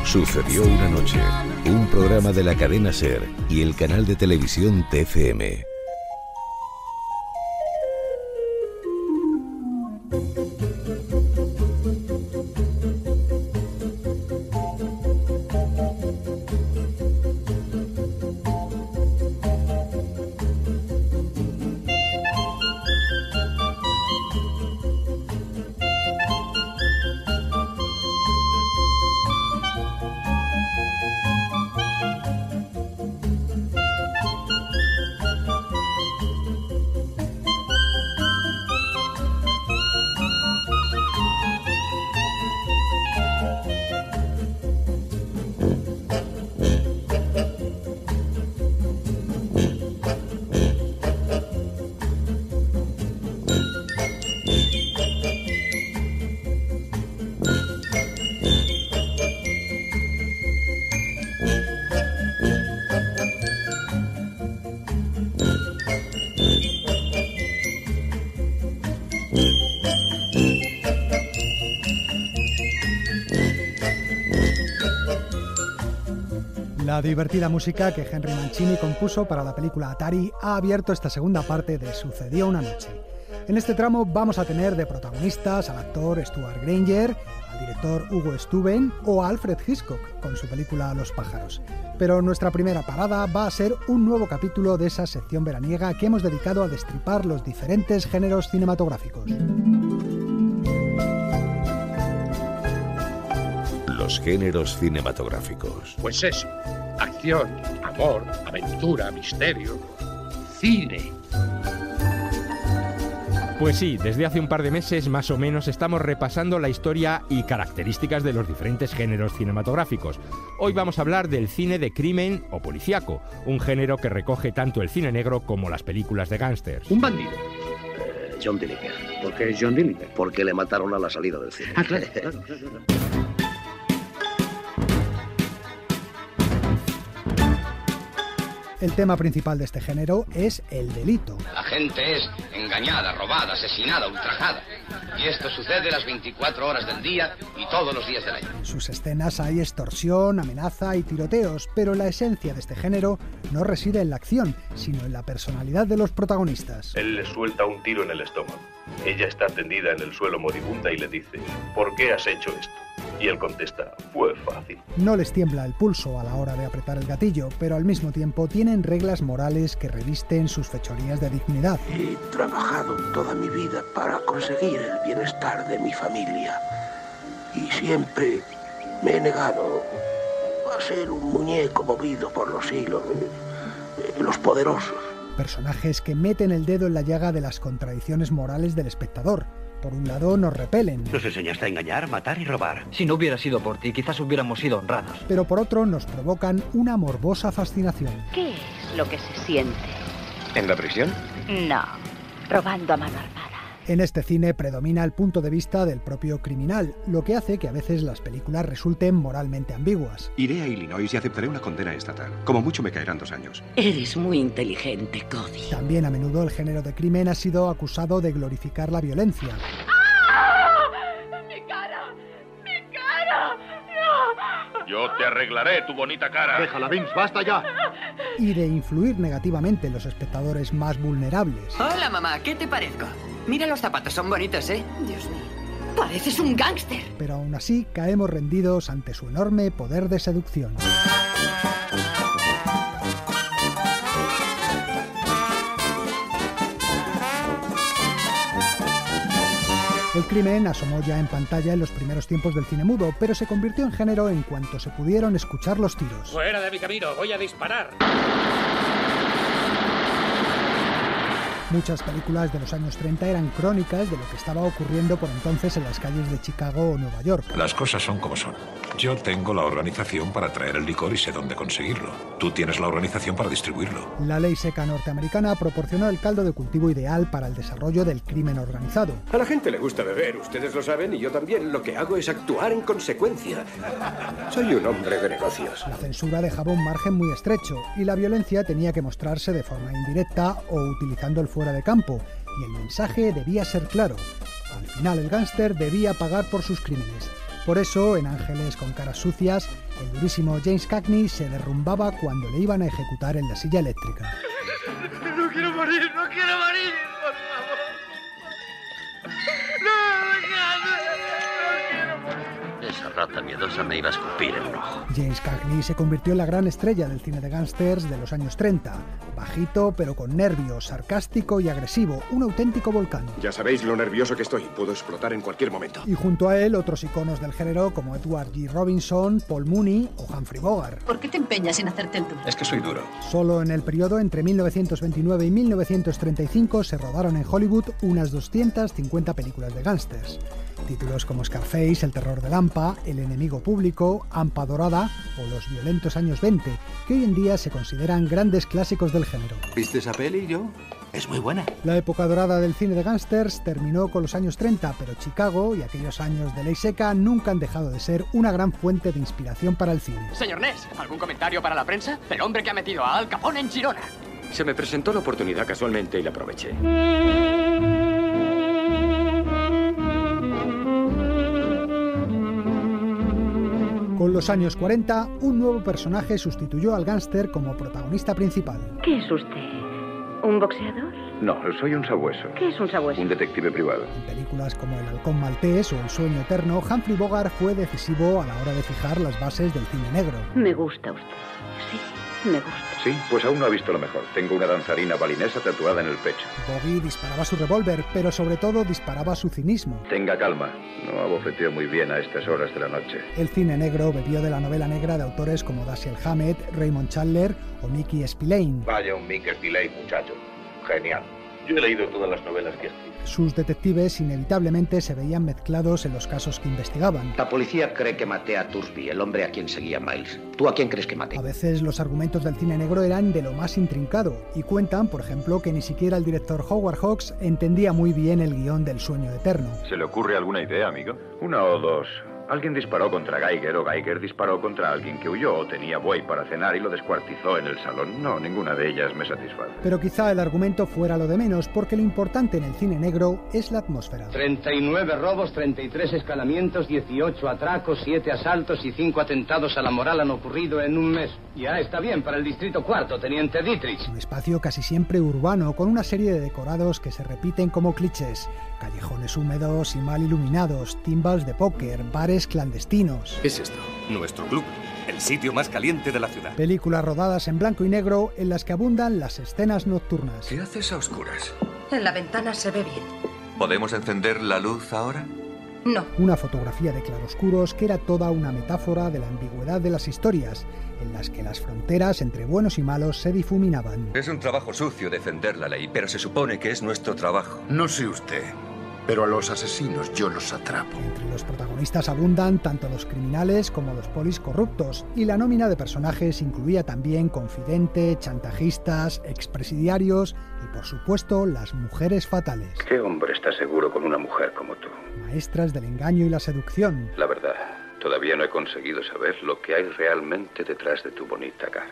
Sucedió una noche, un programa de la cadena SER y el canal de televisión TFM. La divertida música que Henry Mancini compuso para la película Atari ha abierto esta segunda parte de Sucedió una noche. En este tramo vamos a tener de protagonistas al actor Stuart Granger, al director Hugo Stuben o a Alfred Hitchcock con su película Los pájaros. Pero nuestra primera parada va a ser un nuevo capítulo de esa sección veraniega que hemos dedicado a destripar los diferentes géneros cinematográficos. Los géneros cinematográficos. Pues eso, acción, amor, aventura, misterio, cine. Pues sí, desde hace un par de meses más o menos estamos repasando la historia y características de los diferentes géneros cinematográficos. Hoy vamos a hablar del cine de crimen o policíaco, un género que recoge tanto el cine negro como las películas de gángsters. Un bandido. John Dillinger. ¿Por qué John Dillinger? Porque le mataron a la salida del cine. Ah, claro. El tema principal de este género es el delito. La gente es engañada, robada, asesinada, ultrajada. Y esto sucede las 24 horas del día y todos los días del año. En sus escenas hay extorsión, amenaza y tiroteos, pero la esencia de este género no reside en la acción, sino en la personalidad de los protagonistas. Él le suelta un tiro en el estómago. Ella está tendida en el suelo moribunda y le dice: ¿por qué has hecho esto? Y él contesta: fue fácil. No les tiembla el pulso a la hora de apretar el gatillo, pero al mismo tiempo tienen reglas morales que revisten sus fechorías de dignidad. He trabajado toda mi vida para conseguir el bienestar de mi familia. Y siempre me he negado a ser un muñeco movido por los hilos, los poderosos. Personajes que meten el dedo en la llaga de las contradicciones morales del espectador. Por un lado, nos repelen. Nos enseñaste a engañar, matar y robar. Si no hubiera sido por ti, quizás hubiéramos sido honrados. Pero por otro, nos provocan una morbosa fascinación. ¿Qué es lo que se siente? ¿En la prisión? No, robando a mano armada. En este cine predomina el punto de vista del propio criminal, lo que hace que a veces las películas resulten moralmente ambiguas. Iré a Illinois y aceptaré una condena estatal. Como mucho me caerán 2 años. Eres muy inteligente, Cody. También a menudo el género de crimen ha sido acusado de glorificar la violencia. ¡Ah! ¡Mi cara! ¡Mi cara! ¡No! Yo te arreglaré tu bonita cara. Déjala, Vince, basta ya. Y de influir negativamente en los espectadores más vulnerables. Hola, mamá, ¿qué te parezco? Mira, los zapatos son bonitos, ¿eh? Dios mío, pareces un gángster. Pero aún así caemos rendidos ante su enorme poder de seducción. El crimen asomó ya en pantalla en los primeros tiempos del cine mudo, pero se convirtió en género en cuanto se pudieron escuchar los tiros. Fuera de mi camino, voy a disparar. Muchas películas de los años 30 eran crónicas de lo que estaba ocurriendo por entonces en las calles de Chicago o Nueva York. Las cosas son como son. Yo tengo la organización para traer el licor y sé dónde conseguirlo. Tú tienes la organización para distribuirlo. La ley seca norteamericana proporcionó el caldo de cultivo ideal para el desarrollo del crimen organizado. A la gente le gusta beber, ustedes lo saben, y yo también. Lo que hago es actuar en consecuencia. Soy un hombre de negocios. La censura dejaba un margen muy estrecho y la violencia tenía que mostrarse de forma indirecta o utilizando el fuera de campo, y el mensaje debía ser claro. Al final el gángster debía pagar por sus crímenes. Por eso, en Ángeles con caras sucias, el durísimo James Cagney se derrumbaba cuando le iban a ejecutar en la silla eléctrica. No quiero morir, no quiero morir, por favor. No quiero morir. Esa rata miedosa me iba a escupir en un ojo. James Cagney se convirtió en la gran estrella del cine de gángsters de los años 30. Bajito, pero con nervios, sarcástico y agresivo, un auténtico volcán. Ya sabéis lo nervioso que estoy. Puedo explotar en cualquier momento. Y junto a él, otros iconos del género como Edward G. Robinson, Paul Mooney o Humphrey Bogart. ¿Por qué te empeñas en hacerte el duro? Es que soy duro. Solo en el periodo entre 1929 y 1935 se rodaron en Hollywood unas 250 películas de gángsters. Títulos como Scarface, El terror de Lampa, El enemigo público, Hampa dorada o Los violentos años 20, que hoy en día se consideran grandes clásicos del género. ¿Viste esa peli, Joe? Es muy buena. La época dorada del cine de gángsters terminó con los años 30, pero Chicago y aquellos años de ley seca nunca han dejado de ser una gran fuente de inspiración para el cine. Señor Ness, ¿algún comentario para la prensa? El hombre que ha metido a Al Capone en Girona. Se me presentó la oportunidad casualmente y la aproveché. Con los años 40, un nuevo personaje sustituyó al gángster como protagonista principal. ¿Qué es usted? ¿Un boxeador? No, soy un sabueso. ¿Qué es un sabueso? Un detective privado. En películas como El halcón maltés o El sueño eterno, Humphrey Bogart fue decisivo a la hora de fijar las bases del cine negro. Me gusta usted. Sí, me gusta. Sí, pues aún no ha visto lo mejor. Tengo una danzarina balinesa tatuada en el pecho. Bobby disparaba su revólver, pero sobre todo disparaba su cinismo. Tenga calma. No abofeteo muy bien a estas horas de la noche. El cine negro bebió de la novela negra de autores como Dashiell Hammett, Raymond Chandler o Mickey Spillane. Vaya un Mickey Spillane, muchacho. Genial. Yo he leído todas las novelas que escribe. Sus detectives inevitablemente se veían mezclados en los casos que investigaban. La policía cree que maté a Tursby, el hombre a quien seguía Miles. ¿Tú a quién crees que maté? A veces los argumentos del cine negro eran de lo más intrincado y cuentan, por ejemplo, que ni siquiera el director Howard Hawks entendía muy bien el guión del Sueño Eterno. ¿Se le ocurre alguna idea, amigo? Una o dos. Alguien disparó contra Geiger o Geiger disparó contra alguien que huyó o tenía buey para cenar y lo descuartizó en el salón. No, ninguna de ellas me satisface. Pero quizá el argumento fuera lo de menos, porque lo importante en el cine negro es la atmósfera. 39 robos, 33 escalamientos, 18 atracos, 7 asaltos y 5 atentados a la moral han ocurrido en un mes. Ya está bien para el distrito cuarto, teniente Dietrich. Un espacio casi siempre urbano, con una serie de decorados que se repiten como clichés. Callejones húmedos y mal iluminados, timbals de póker, bares clandestinos. ¿Qué es esto? Nuestro club, el sitio más caliente de la ciudad. Películas rodadas en blanco y negro en las que abundan las escenas nocturnas. ¿Qué haces a oscuras? En la ventana se ve bien. ¿Podemos encender la luz ahora? No. Una fotografía de claroscuros que era toda una metáfora de la ambigüedad de las historias, en las que las fronteras entre buenos y malos se difuminaban. Es un trabajo sucio defender la ley, pero se supone que es nuestro trabajo. No sé usted, pero a los asesinos yo los atrapo. Entre los protagonistas abundan tanto los criminales como los polis corruptos, y la nómina de personajes incluía también confidente, chantajistas, expresidiarios y, por supuesto, las mujeres fatales. ¿Qué hombre está seguro con una mujer como tú? Maestras del engaño y la seducción. La verdad, todavía no he conseguido saber lo que hay realmente detrás de tu bonita cara.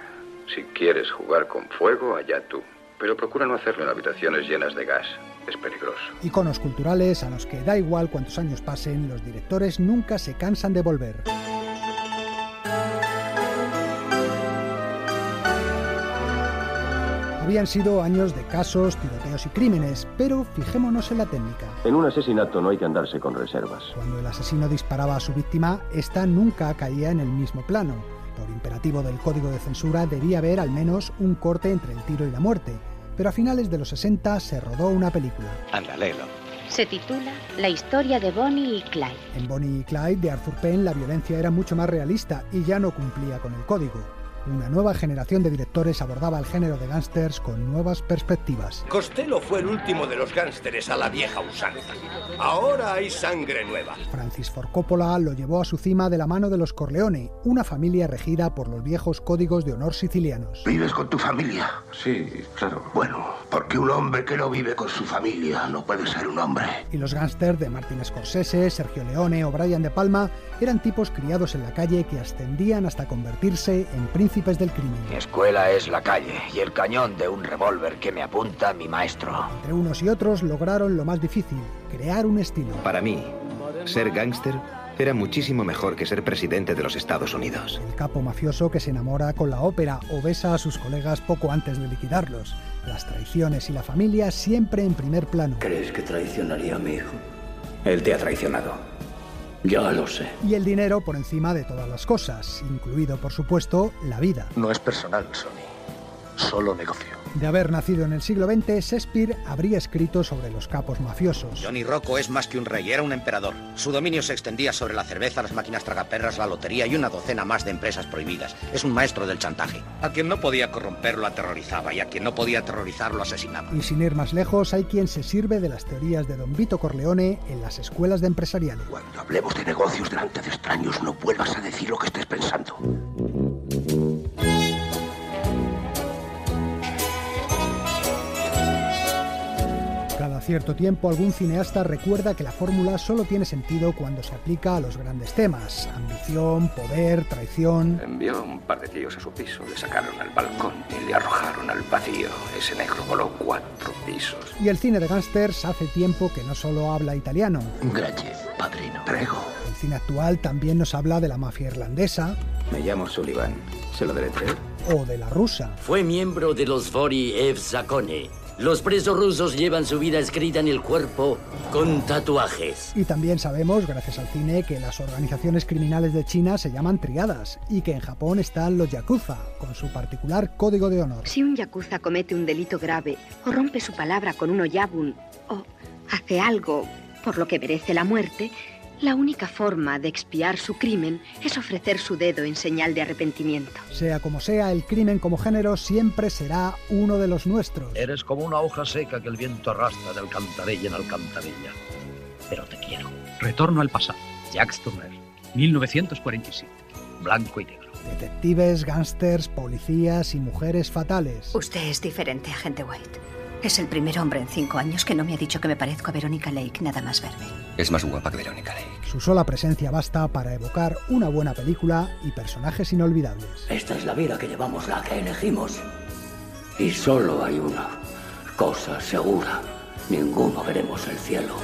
Si quieres jugar con fuego, allá tú. Pero procura no hacerlo en habitaciones llenas de gas. Es peligroso. Iconos culturales a los que da igual cuántos años pasen, los directores nunca se cansan de volver. Habían sido años de casos, tiroteos y crímenes, pero fijémonos en la técnica. En un asesinato no hay que andarse con reservas. Cuando el asesino disparaba a su víctima, esta nunca caía en el mismo plano. Por imperativo del código de censura debía haber al menos un corte entre el tiro y la muerte, pero a finales de los 60 se rodó una película. Anda, léelo. Se titula La historia de Bonnie y Clyde. En Bonnie y Clyde de Arthur Penn la violencia era mucho más realista y ya no cumplía con el código. Una nueva generación de directores abordaba el género de gángsters con nuevas perspectivas. Costello fue el último de los gángsteres a la vieja usanza. Ahora hay sangre nueva. Francis Ford Coppola lo llevó a su cima de la mano de los Corleone, una familia regida por los viejos códigos de honor sicilianos. ¿Vives con tu familia? Sí, claro. Bueno, porque un hombre que no vive con su familia no puede ser un hombre. Y los gángsters de Martin Scorsese, Sergio Leone o Brian De Palma eran tipos criados en la calle que ascendían hasta convertirse en príncipes del crimen. Mi escuela es la calle y el cañón de un revólver que me apunta mi maestro. Entre unos y otros lograron lo más difícil, crear un estilo. Para mí, ser gángster era muchísimo mejor que ser presidente de los Estados Unidos. El capo mafioso que se enamora con la ópera o besa a sus colegas poco antes de liquidarlos. Las traiciones y la familia siempre en primer plano. ¿Crees que traicionaría a mi hijo? Él te ha traicionado. Ya lo sé. Y el dinero por encima de todas las cosas, incluido, por supuesto, la vida. No es personal, Sonny. Solo negocio. De haber nacido en el siglo XX, Shakespeare habría escrito sobre los capos mafiosos. Johnny Rocco es más que un rey, era un emperador. Su dominio se extendía sobre la cerveza, las máquinas tragaperras, la lotería y una docena más de empresas prohibidas. Es un maestro del chantaje. A quien no podía corromper lo aterrorizaba y a quien no podía aterrorizar lo asesinaba. Y sin ir más lejos, hay quien se sirve de las teorías de Don Vito Corleone en las escuelas de empresariales. Cuando hablemos de negocios delante de extraños, no vuelvas a decir lo que estés pensando. Cada cierto tiempo, algún cineasta recuerda que la fórmula solo tiene sentido cuando se aplica a los grandes temas: ambición, poder, traición. Envió un par de tíos a su piso, le sacaron al balcón y le arrojaron al vacío. Ese negro voló 4 pisos. Y el cine de gángsters hace tiempo que no solo habla italiano. Gracias, padrino. Prego. El cine actual también nos habla de la mafia irlandesa. Me llamo Sullivan. ¿Se lo deletreo? O de la rusa. Fue miembro de los Vori Zakone. Los presos rusos llevan su vida escrita en el cuerpo con tatuajes. Y también sabemos, gracias al cine, que las organizaciones criminales de China se llaman triadas y que en Japón están los yakuza, con su particular código de honor. Si un yakuza comete un delito grave, o rompe su palabra con un oyabun, o hace algo por lo que merece la muerte, la única forma de expiar su crimen es ofrecer su dedo en señal de arrepentimiento. Sea como sea, el crimen como género siempre será uno de los nuestros. Eres como una hoja seca que el viento arrastra de alcantarilla en alcantarilla. Pero te quiero. Retorno al pasado. Jacques Tourneur, 1947. Blanco y negro. Detectives, gángsters, policías y mujeres fatales. Usted es diferente, agente White. Es el primer hombre en 5 años que no me ha dicho que me parezco a Verónica Lake nada más verme. Es más guapa que Verónica Lake. Su sola presencia basta para evocar una buena película y personajes inolvidables. Esta es la vida que llevamos, la que elegimos. Y solo hay una cosa segura. Ninguno veremos el cielo.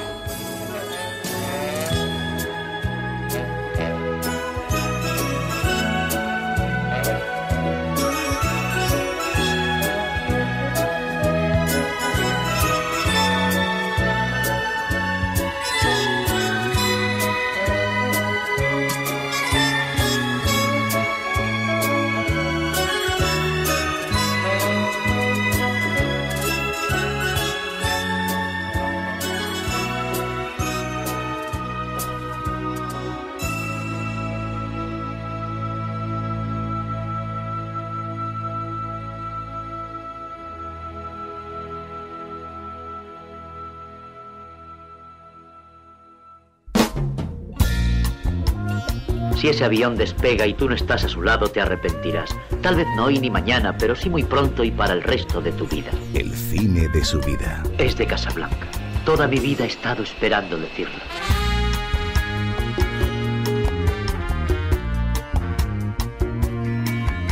Si ese avión despega y tú no estás a su lado, te arrepentirás. Tal vez no hoy ni mañana, pero sí muy pronto y para el resto de tu vida. El cine de su vida. Es de Casablanca. Toda mi vida he estado esperando decirlo.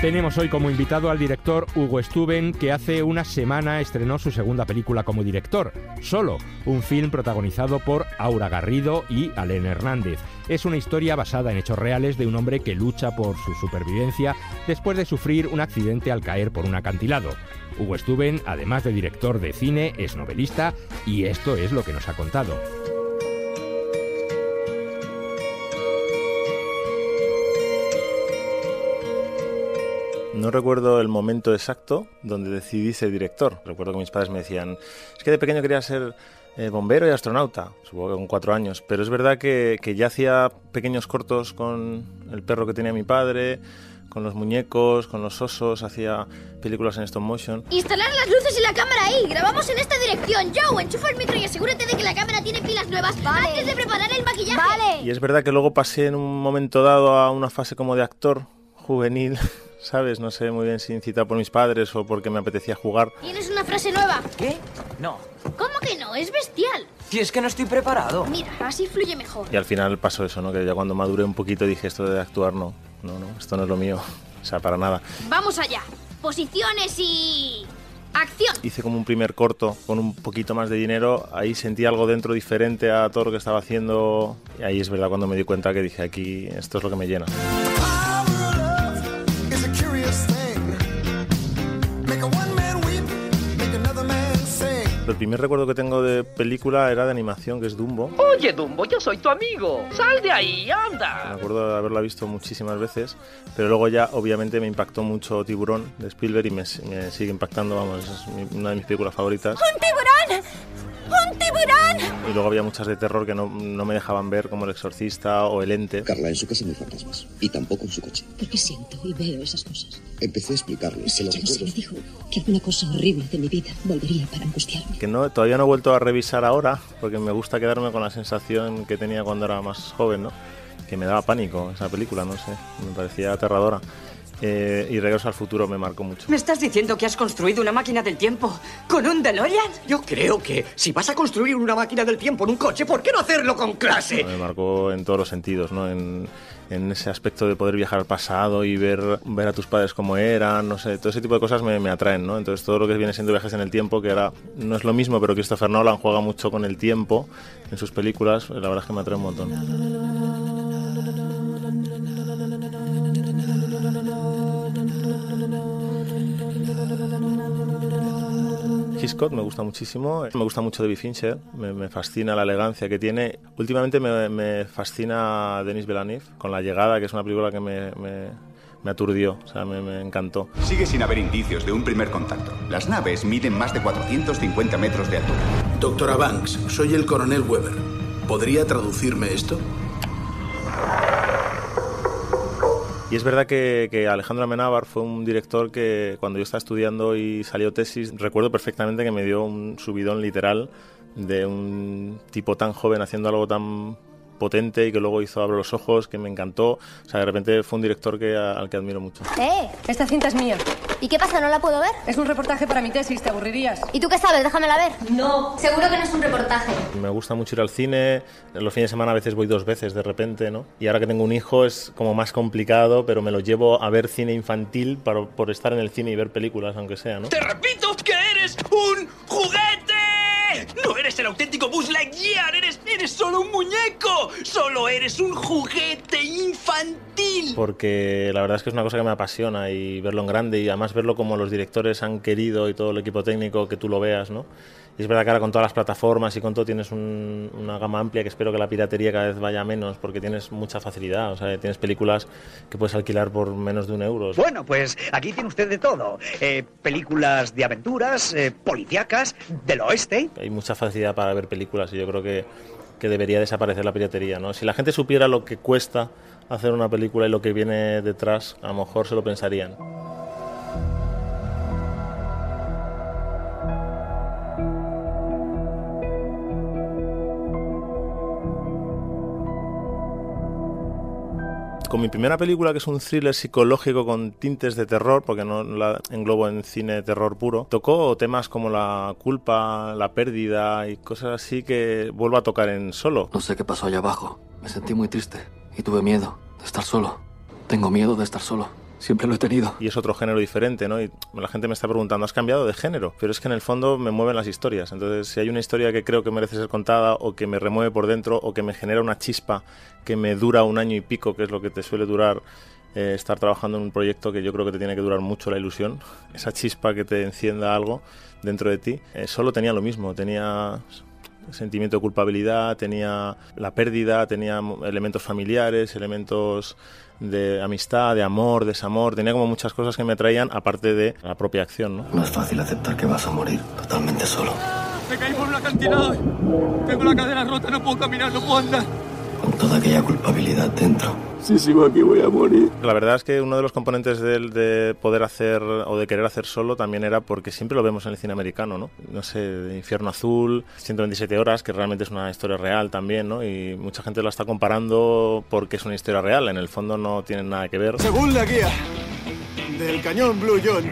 Tenemos hoy como invitado al director Hugo Stuben, que hace una semana estrenó su segunda película como director, Solo, un film protagonizado por Aura Garrido y Alén Hernández. Es una historia basada en hechos reales de un hombre que lucha por su supervivencia después de sufrir un accidente al caer por un acantilado. Hugo Stuben, además de director de cine, es novelista y esto es lo que nos ha contado. No recuerdo el momento exacto donde decidí ser director. Recuerdo que mis padres me decían, es que de pequeño quería ser bombero y astronauta, supongo que con 4 años, pero es verdad que ya hacía pequeños cortos con el perro que tenía mi padre, con los muñecos, con los osos, hacía películas en stop motion. Instalar las luces y la cámara ahí, grabamos en esta dirección. Joe, enchufa el micro y asegúrate de que la cámara tiene pilas nuevas antes de preparar el maquillaje. Vale. Y es verdad que luego pasé en un momento dado a una fase como de actor juvenil, ¿sabes? No sé muy bien si incitado por mis padres o porque me apetecía jugar. ¿Tienes una frase nueva? ¿Qué? No. ¿Cómo que no? Es bestial. Tío, es que no estoy preparado. Mira, así fluye mejor. Y al final pasó eso, ¿no? Que ya cuando maduré un poquito dije esto de actuar no, esto no es lo mío. O sea, para nada. Vamos allá. Posiciones y... ¡acción! Hice como un primer corto con un poquito más de dinero. Ahí sentí algo dentro diferente a todo lo que estaba haciendo. Y ahí es verdad cuando me di cuenta que dije, aquí, esto es lo que me llena. El primer recuerdo que tengo de película era de animación, que es Dumbo. Oye, Dumbo, yo soy tu amigo. Sal de ahí, anda. Me acuerdo de haberla visto muchísimas veces, pero luego ya obviamente me impactó mucho Tiburón de Spielberg y me sigue impactando, vamos, es una de mis películas favoritas. ¡Un tiburón! ¡Un tiburón! Y luego había muchas de terror que no me dejaban ver, como El Exorcista o El Ente. Carla, en su casa no hay fantasmas. Y tampoco en su coche. Porque siento y veo esas cosas. Empecé a explicarle que los recuerdos... me dijo que alguna cosa horrible de mi vida volvería para angustiarme. Que todavía no he vuelto a revisar ahora, porque me gusta quedarme con la sensación que tenía cuando era más joven, ¿no? Que me daba pánico esa película, no sé, me parecía aterradora. y Regreso al futuro me marcó mucho. ¿Me estás diciendo que has construido una máquina del tiempo con un DeLorean? Yo creo que si vas a construir una máquina del tiempo en un coche, ¿por qué no hacerlo con clase? Me marcó en todos los sentidos, ¿no? En ese aspecto de poder viajar al pasado y ver a tus padres como eran, no sé, todo ese tipo de cosas me atraen, ¿no? Entonces todo lo que viene siendo viajes en el tiempo, que ahora no es lo mismo, pero Christopher Nolan juega mucho con el tiempo en sus películas, la verdad es que me atrae un montón. Hitchcock me gusta muchísimo, me gusta mucho David Fincher, me fascina la elegancia que tiene. Últimamente me fascina Denis Villeneuve con La llegada, que es una película que me aturdió, o sea, me encantó. Sigue sin haber indicios de un primer contacto. Las naves miden más de 450 metros de altura. Doctora Banks, soy el coronel Weber. ¿Podría traducirme esto? Y es verdad que Alejandro Amenábar fue un director que cuando yo estaba estudiando y salió tesis, recuerdo perfectamente que me dio un subidón literal de un tipo tan joven haciendo algo tan potente y que luego hizo Abro los ojos, que me encantó. O sea, de repente fue un director al que admiro mucho. Esta cinta es mía. ¿Y qué pasa? ¿No la puedo ver? Es un reportaje para mi tesis, te aburrirías. ¿Y tú qué sabes? Déjamela ver. No. Seguro que no es un reportaje. Me gusta mucho ir al cine, los fines de semana a veces voy 2 veces de repente, ¿no? Y ahora que tengo un hijo es como más complicado, pero me lo llevo a ver cine infantil por estar en el cine y ver películas, aunque sea, ¿no? ¡Te repito que eres un juguete! ¡No eres el auténtico Buzz Lightyear! ¡Eres solo un muñeco! ¡Solo eres un juguete infantil! Porque la verdad es que es una cosa que me apasiona y verlo en grande y además verlo como los directores han querido y todo el equipo técnico que tú lo veas, ¿no? Y es verdad que ahora con todas las plataformas y con todo tienes una gama amplia que espero que la piratería cada vez vaya menos porque tienes mucha facilidad, o sea, tienes películas que puedes alquilar por menos de €1. Bueno, pues aquí tiene usted de todo. Películas de aventuras, policíacas, del oeste. Hay mucha facilidad para ver películas y yo creo que debería desaparecer la piratería, ¿no? Si la gente supiera lo que cuesta hacer una película y lo que viene detrás, a lo mejor se lo pensarían. Con mi primera película, que es un thriller psicológico con tintes de terror, porque no la englobo en cine de terror puro, tocó temas como la culpa, la pérdida y cosas así que vuelvo a tocar en Solo. No sé qué pasó allá abajo. Me sentí muy triste y tuve miedo de estar solo. Tengo miedo de estar solo. Siempre lo he tenido. Y es otro género diferente, ¿no? Y la gente me está preguntando, ¿has cambiado de género? Pero es que en el fondo me mueven las historias. Entonces, si hay una historia que creo que merece ser contada o que me remueve por dentro o que me genera una chispa que me dura 1 año y pico, que es lo que te suele durar estar trabajando en un proyecto, que yo creo que te tiene que durar mucho la ilusión, esa chispa que te encienda algo dentro de ti, Solo tenía lo mismo, tenía sentimiento de culpabilidad, tenía la pérdida, tenía elementos familiares, elementos de amistad, de amor, desamor, tenía como muchas cosas que me atraían aparte de la propia acción, ¿no? No es fácil aceptar que vas a morir totalmente solo. Me caí por un acantilado. Tengo la cadera rota, no puedo caminar, no puedo andar. Con toda aquella culpabilidad dentro. Si sigo aquí voy a morir. La verdad es que uno de los componentes de poder hacer o de querer hacer Solo también era porque siempre lo vemos en el cine americano, ¿no? No sé, Infierno Azul, 127 horas, que realmente es una historia real también, ¿no? Y mucha gente la está comparando porque es una historia real, en el fondo no tienen nada que ver. Según la guía del cañón Blue John,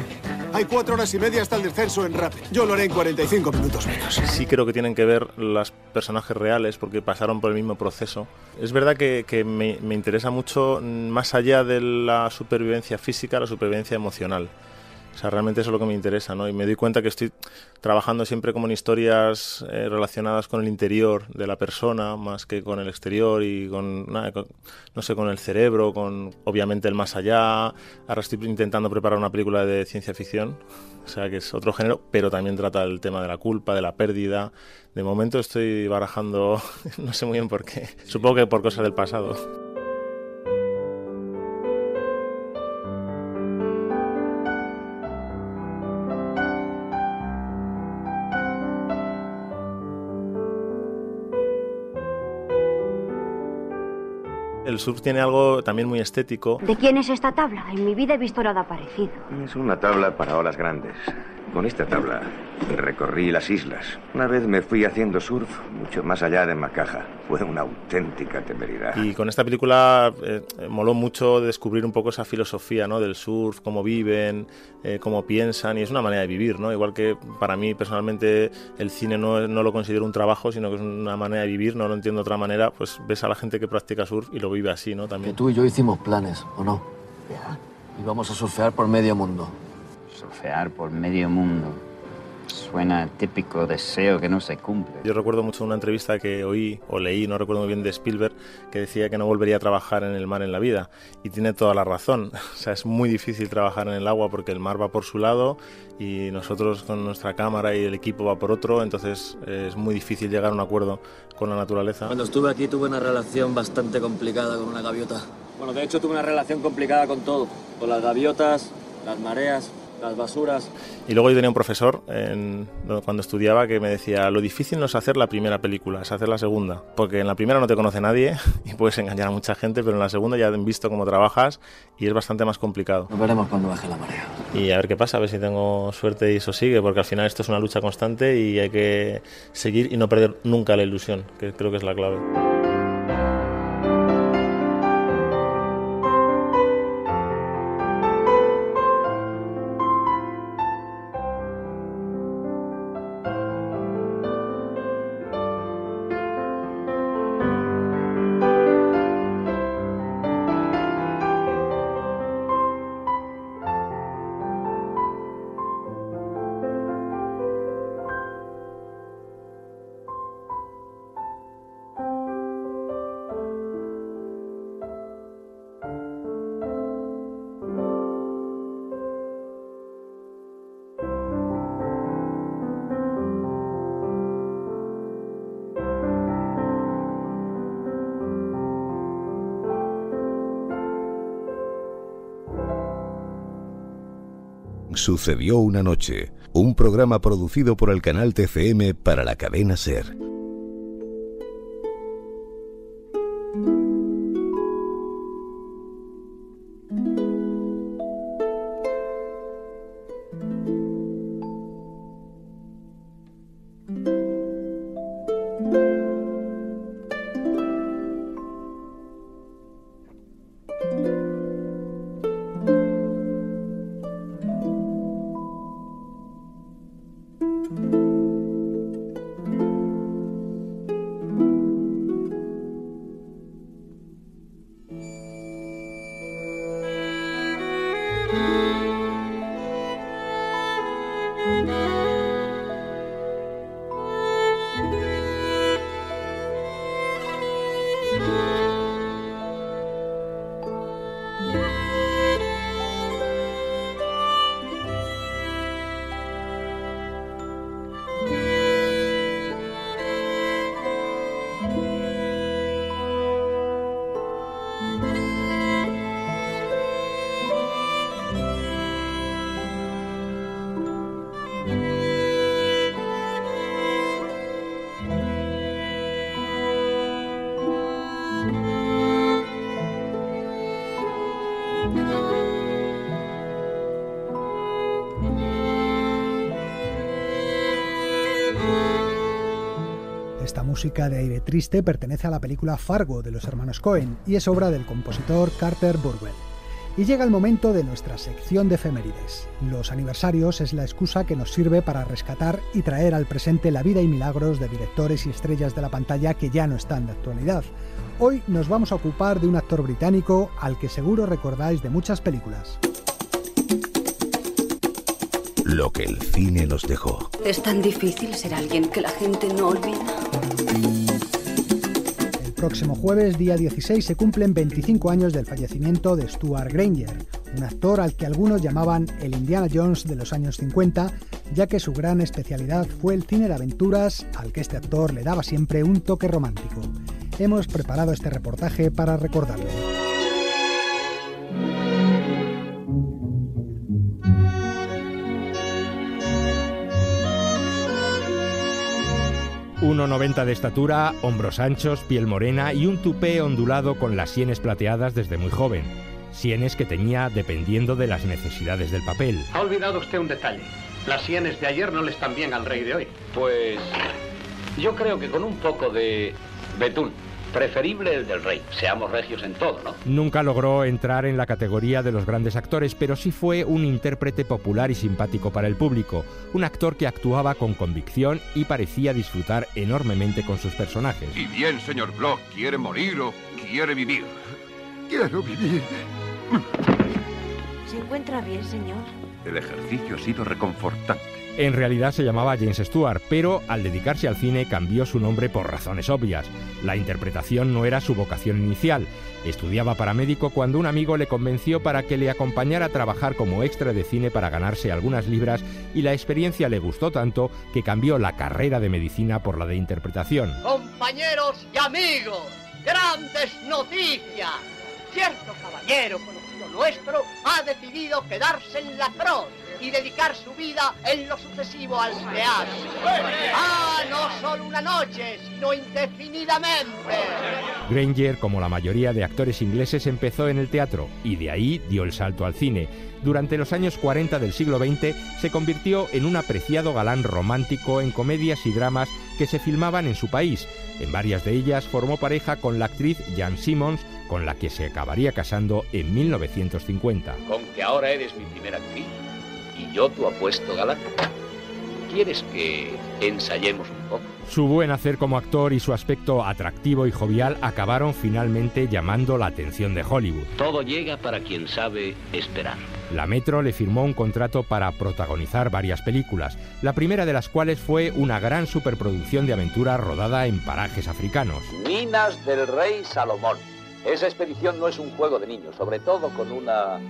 hay 4 horas y media hasta el descenso en Rapid. Yo lo haré en 45 minutos menos. Sí creo que tienen que ver los personajes reales porque pasaron por el mismo proceso. Es verdad que me interesa mucho más allá de la supervivencia física, la supervivencia emocional. O sea, realmente eso es lo que me interesa, ¿no? Y me doy cuenta que estoy trabajando siempre como en historias relacionadas con el interior de la persona, más que con el exterior y con el cerebro, con obviamente el más allá. Ahora estoy intentando preparar una película de ciencia ficción, o sea, que es otro género, pero también trata el tema de la culpa, de la pérdida. De momento estoy barajando, no sé muy bien por qué, supongo que por cosas del pasado. El surf tiene algo también muy estético. ¿De quién es esta tabla? En mi vida he visto nada parecido. Es una tabla para olas grandes. Con esta tabla recorrí las islas. Una vez me fui haciendo surf mucho más allá de Macaja. Fue una auténtica temeridad. Y con esta película moló mucho descubrir un poco esa filosofía, ¿no? Del surf, cómo viven, cómo piensan, y es una manera de vivir, ¿no? Igual que para mí personalmente el cine no lo considero un trabajo, sino que es una manera de vivir, no lo entiendo de otra manera, pues ves a la gente que practica surf y lo vive así, ¿no? También. Que tú y yo hicimos planes, ¿o no? Ya. Íbamos a surfear por medio mundo. Surfear por medio mundo. Suena típico deseo que no se cumple. Yo recuerdo mucho una entrevista que oí o leí, no recuerdo muy bien, de Spielberg, que decía que no volvería a trabajar en el mar en la vida. Y tiene toda la razón. O sea, es muy difícil trabajar en el agua porque el mar va por su lado y nosotros con nuestra cámara y el equipo va por otro. Entonces es muy difícil llegar a un acuerdo con la naturaleza. Cuando estuve aquí tuve una relación bastante complicada con una gaviota. Bueno, de hecho tuve una relación complicada con todo. Con las gaviotas, las mareas, las basuras. Y luego yo tenía un profesor cuando estudiaba que me decía: lo difícil no es hacer la primera película, es hacer la segunda, porque en la primera no te conoce nadie y puedes engañar a mucha gente, pero en la segunda ya han visto cómo trabajas y es bastante más complicado. Nos veremos cuando baje la marea. Y a ver qué pasa, a ver si tengo suerte y eso sigue, porque al final esto es una lucha constante y hay que seguir y no perder nunca la ilusión, que creo que es la clave. Sucedió una noche, un programa producido por el canal TCM para la cadena SER. Esta música de aire triste pertenece a la película Fargo de los hermanos Coen y es obra del compositor Carter Burwell. Y llega el momento de nuestra sección de efemérides. Los aniversarios es la excusa que nos sirve para rescatar y traer al presente la vida y milagros de directores y estrellas de la pantalla que ya no están de actualidad. Hoy nos vamos a ocupar de un actor británico al que seguro recordáis de muchas películas. Lo que el cine nos dejó. ¿Es tan difícil ser alguien que la gente no olvida? El próximo jueves, día 16, se cumplen 25 años del fallecimiento de Stuart Granger, un actor al que algunos llamaban el Indiana Jones de los años 50, ya que su gran especialidad fue el cine de aventuras, al que este actor le daba siempre un toque romántico. Hemos preparado este reportaje para recordarle. 1,90 de estatura, hombros anchos, piel morena y un tupé ondulado con las sienes plateadas desde muy joven. Sienes que tenía dependiendo de las necesidades del papel. Ha olvidado usted un detalle. Las sienes de ayer no le están bien al rey de hoy. Pues yo creo que con un poco de betún. Preferible el del rey. Seamos regios en todo, ¿no? Nunca logró entrar en la categoría de los grandes actores, pero sí fue un intérprete popular y simpático para el público. Un actor que actuaba con convicción y parecía disfrutar enormemente con sus personajes. Y bien, señor Block, ¿quiere morir o quiere vivir? Quiero vivir. ¿Se encuentra bien, señor? El ejercicio ha sido reconfortante. En realidad se llamaba James Stewart, pero al dedicarse al cine cambió su nombre por razones obvias. La interpretación no era su vocación inicial. Estudiaba para médico cuando un amigo le convenció para que le acompañara a trabajar como extra de cine para ganarse algunas libras, y la experiencia le gustó tanto que cambió la carrera de medicina por la de interpretación. Compañeros y amigos, grandes noticias. Cierto caballero conocido nuestro ha decidido quedarse en la cruz y dedicar su vida en lo sucesivo al teatro. No solo una noche, sino indefinidamente. Granger, como la mayoría de actores ingleses, empezó en el teatro y de ahí dio el salto al cine. Durante los años 40 del siglo XX se convirtió en un apreciado galán romántico en comedias y dramas que se filmaban en su país. En varias de ellas formó pareja con la actriz Jan Simmons, con la que se acabaría casando en 1950. Con que ahora eres mi primera actriz y yo tu apuesto galán. ¿Quieres que ensayemos un poco? Su buen hacer como actor y su aspecto atractivo y jovial acabaron finalmente llamando la atención de Hollywood. Todo llega para quien sabe esperar. La Metro le firmó un contrato para protagonizar varias películas, la primera de las cuales fue una gran superproducción de aventura rodada en parajes africanos. Minas del Rey Salomón. Esa expedición no es un juego de niños, sobre todo con una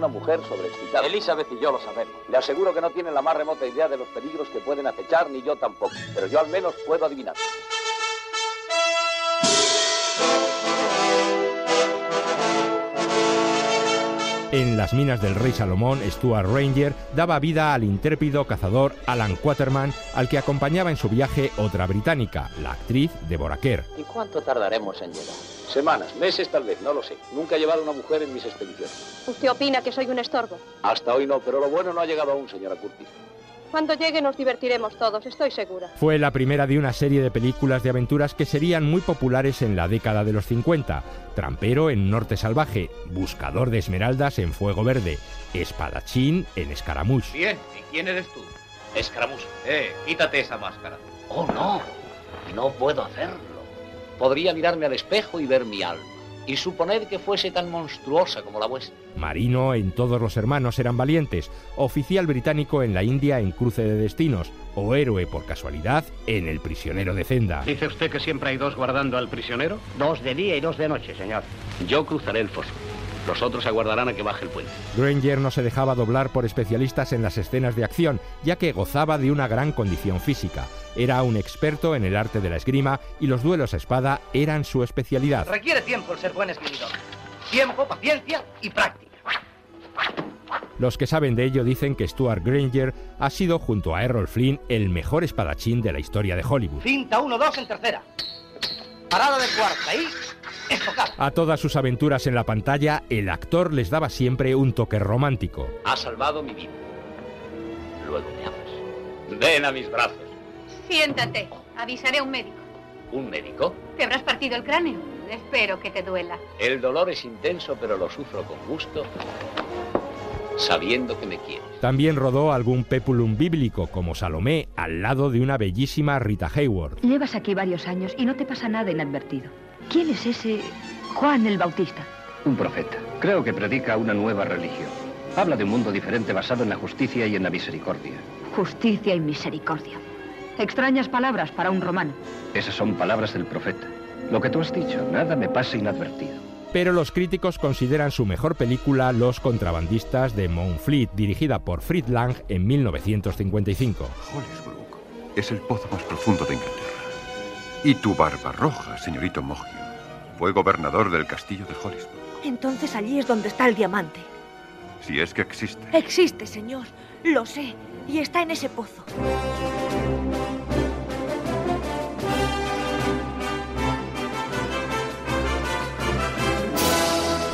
mujer sobreexcitada. Elizabeth y yo lo sabemos. Le aseguro que no tienen la más remota idea de los peligros que pueden acechar, ni yo tampoco. Pero yo al menos puedo adivinar. En Las minas del rey Salomón, Stuart Granger daba vida al intrépido cazador Alan Quatermain, al que acompañaba en su viaje otra británica, la actriz Deborah Kerr. ¿Y cuánto tardaremos en llegar? Semanas, meses tal vez, no lo sé. Nunca he llevado una mujer en mis expediciones. ¿Usted opina que soy un estorbo? Hasta hoy no, pero lo bueno no ha llegado aún, señora Curtis. Cuando llegue nos divertiremos todos, estoy segura. Fue la primera de una serie de películas de aventuras que serían muy populares en la década de los 50. Trampero en Norte Salvaje, Buscador de Esmeraldas en Fuego Verde, Espadachín en Escaramouche. Bien, ¿y quién eres tú? Escaramouche. Quítate esa máscara. Oh, no, no puedo hacerlo. Podría mirarme al espejo y ver mi alma, y suponer que fuese tan monstruosa como la vuestra. Marino en Todos los hermanos eran valientes, oficial británico en la India en Cruce de destinos, o héroe por casualidad en El prisionero de Zenda. ¿Dice usted que siempre hay dos guardando al prisionero? 2 de día y 2 de noche, señor. Yo cruzaré el foso. Los otros aguardarán a que baje el puente. Granger no se dejaba doblar por especialistas en las escenas de acción, ya que gozaba de una gran condición física. Era un experto en el arte de la esgrima y los duelos a espada eran su especialidad. Requiere tiempo el ser buen escritor. Tiempo, paciencia y práctica. Los que saben de ello dicen que Stuart Granger ha sido, junto a Errol Flynn, el mejor espadachín de la historia de Hollywood. Cinta 1-2 en tercera. Parada de cuarta y... estocada. A todas sus aventuras en la pantalla, el actor les daba siempre un toque romántico. Ha salvado mi vida. Luego me amas. Ven a mis brazos. Siéntate. Avisaré a un médico. ¿Un médico? ¿Te habrás partido el cráneo? Espero que te duela. El dolor es intenso, pero lo sufro con gusto, sabiendo que me quieres. También rodó algún pepulum bíblico, como Salomé, al lado de una bellísima Rita Hayworth. Llevas aquí varios años y no te pasa nada inadvertido. ¿Quién es ese Juan el Bautista? Un profeta. Creo que predica una nueva religión. Habla de un mundo diferente basado en la justicia y en la misericordia. Justicia y misericordia. Extrañas palabras para un romano. Esas son palabras del profeta. Lo que tú has dicho, nada me pasa inadvertido. Pero los críticos consideran su mejor película Los contrabandistas de Moonfleet, dirigida por Fritz Lang en 1955. Hollisbrook es el pozo más profundo de Inglaterra. Y tu barba roja, señorito Mogio, fue gobernador del castillo de Hollisbrook. Entonces allí es donde está el diamante. Si es que existe. Existe, señor. Lo sé. Y está en ese pozo.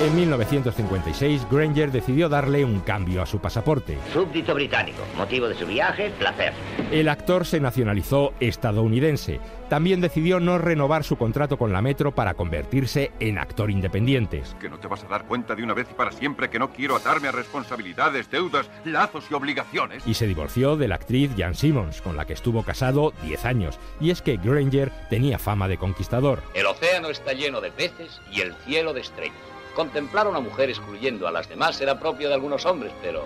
En 1956, Granger decidió darle un cambio a su pasaporte. Súbdito británico. Motivo de su viaje, placer. El actor se nacionalizó estadounidense. También decidió no renovar su contrato con la Metro para convertirse en actor independiente. ¿Es que no te vas a dar cuenta de una vez y para siempre que no quiero atarme a responsabilidades, deudas, lazos y obligaciones? Y se divorció de la actriz Jan Simmons, con la que estuvo casado 10 años. Y es que Granger tenía fama de conquistador. El océano está lleno de peces y el cielo de estrellas. Contemplar a una mujer excluyendo a las demás era propio de algunos hombres, pero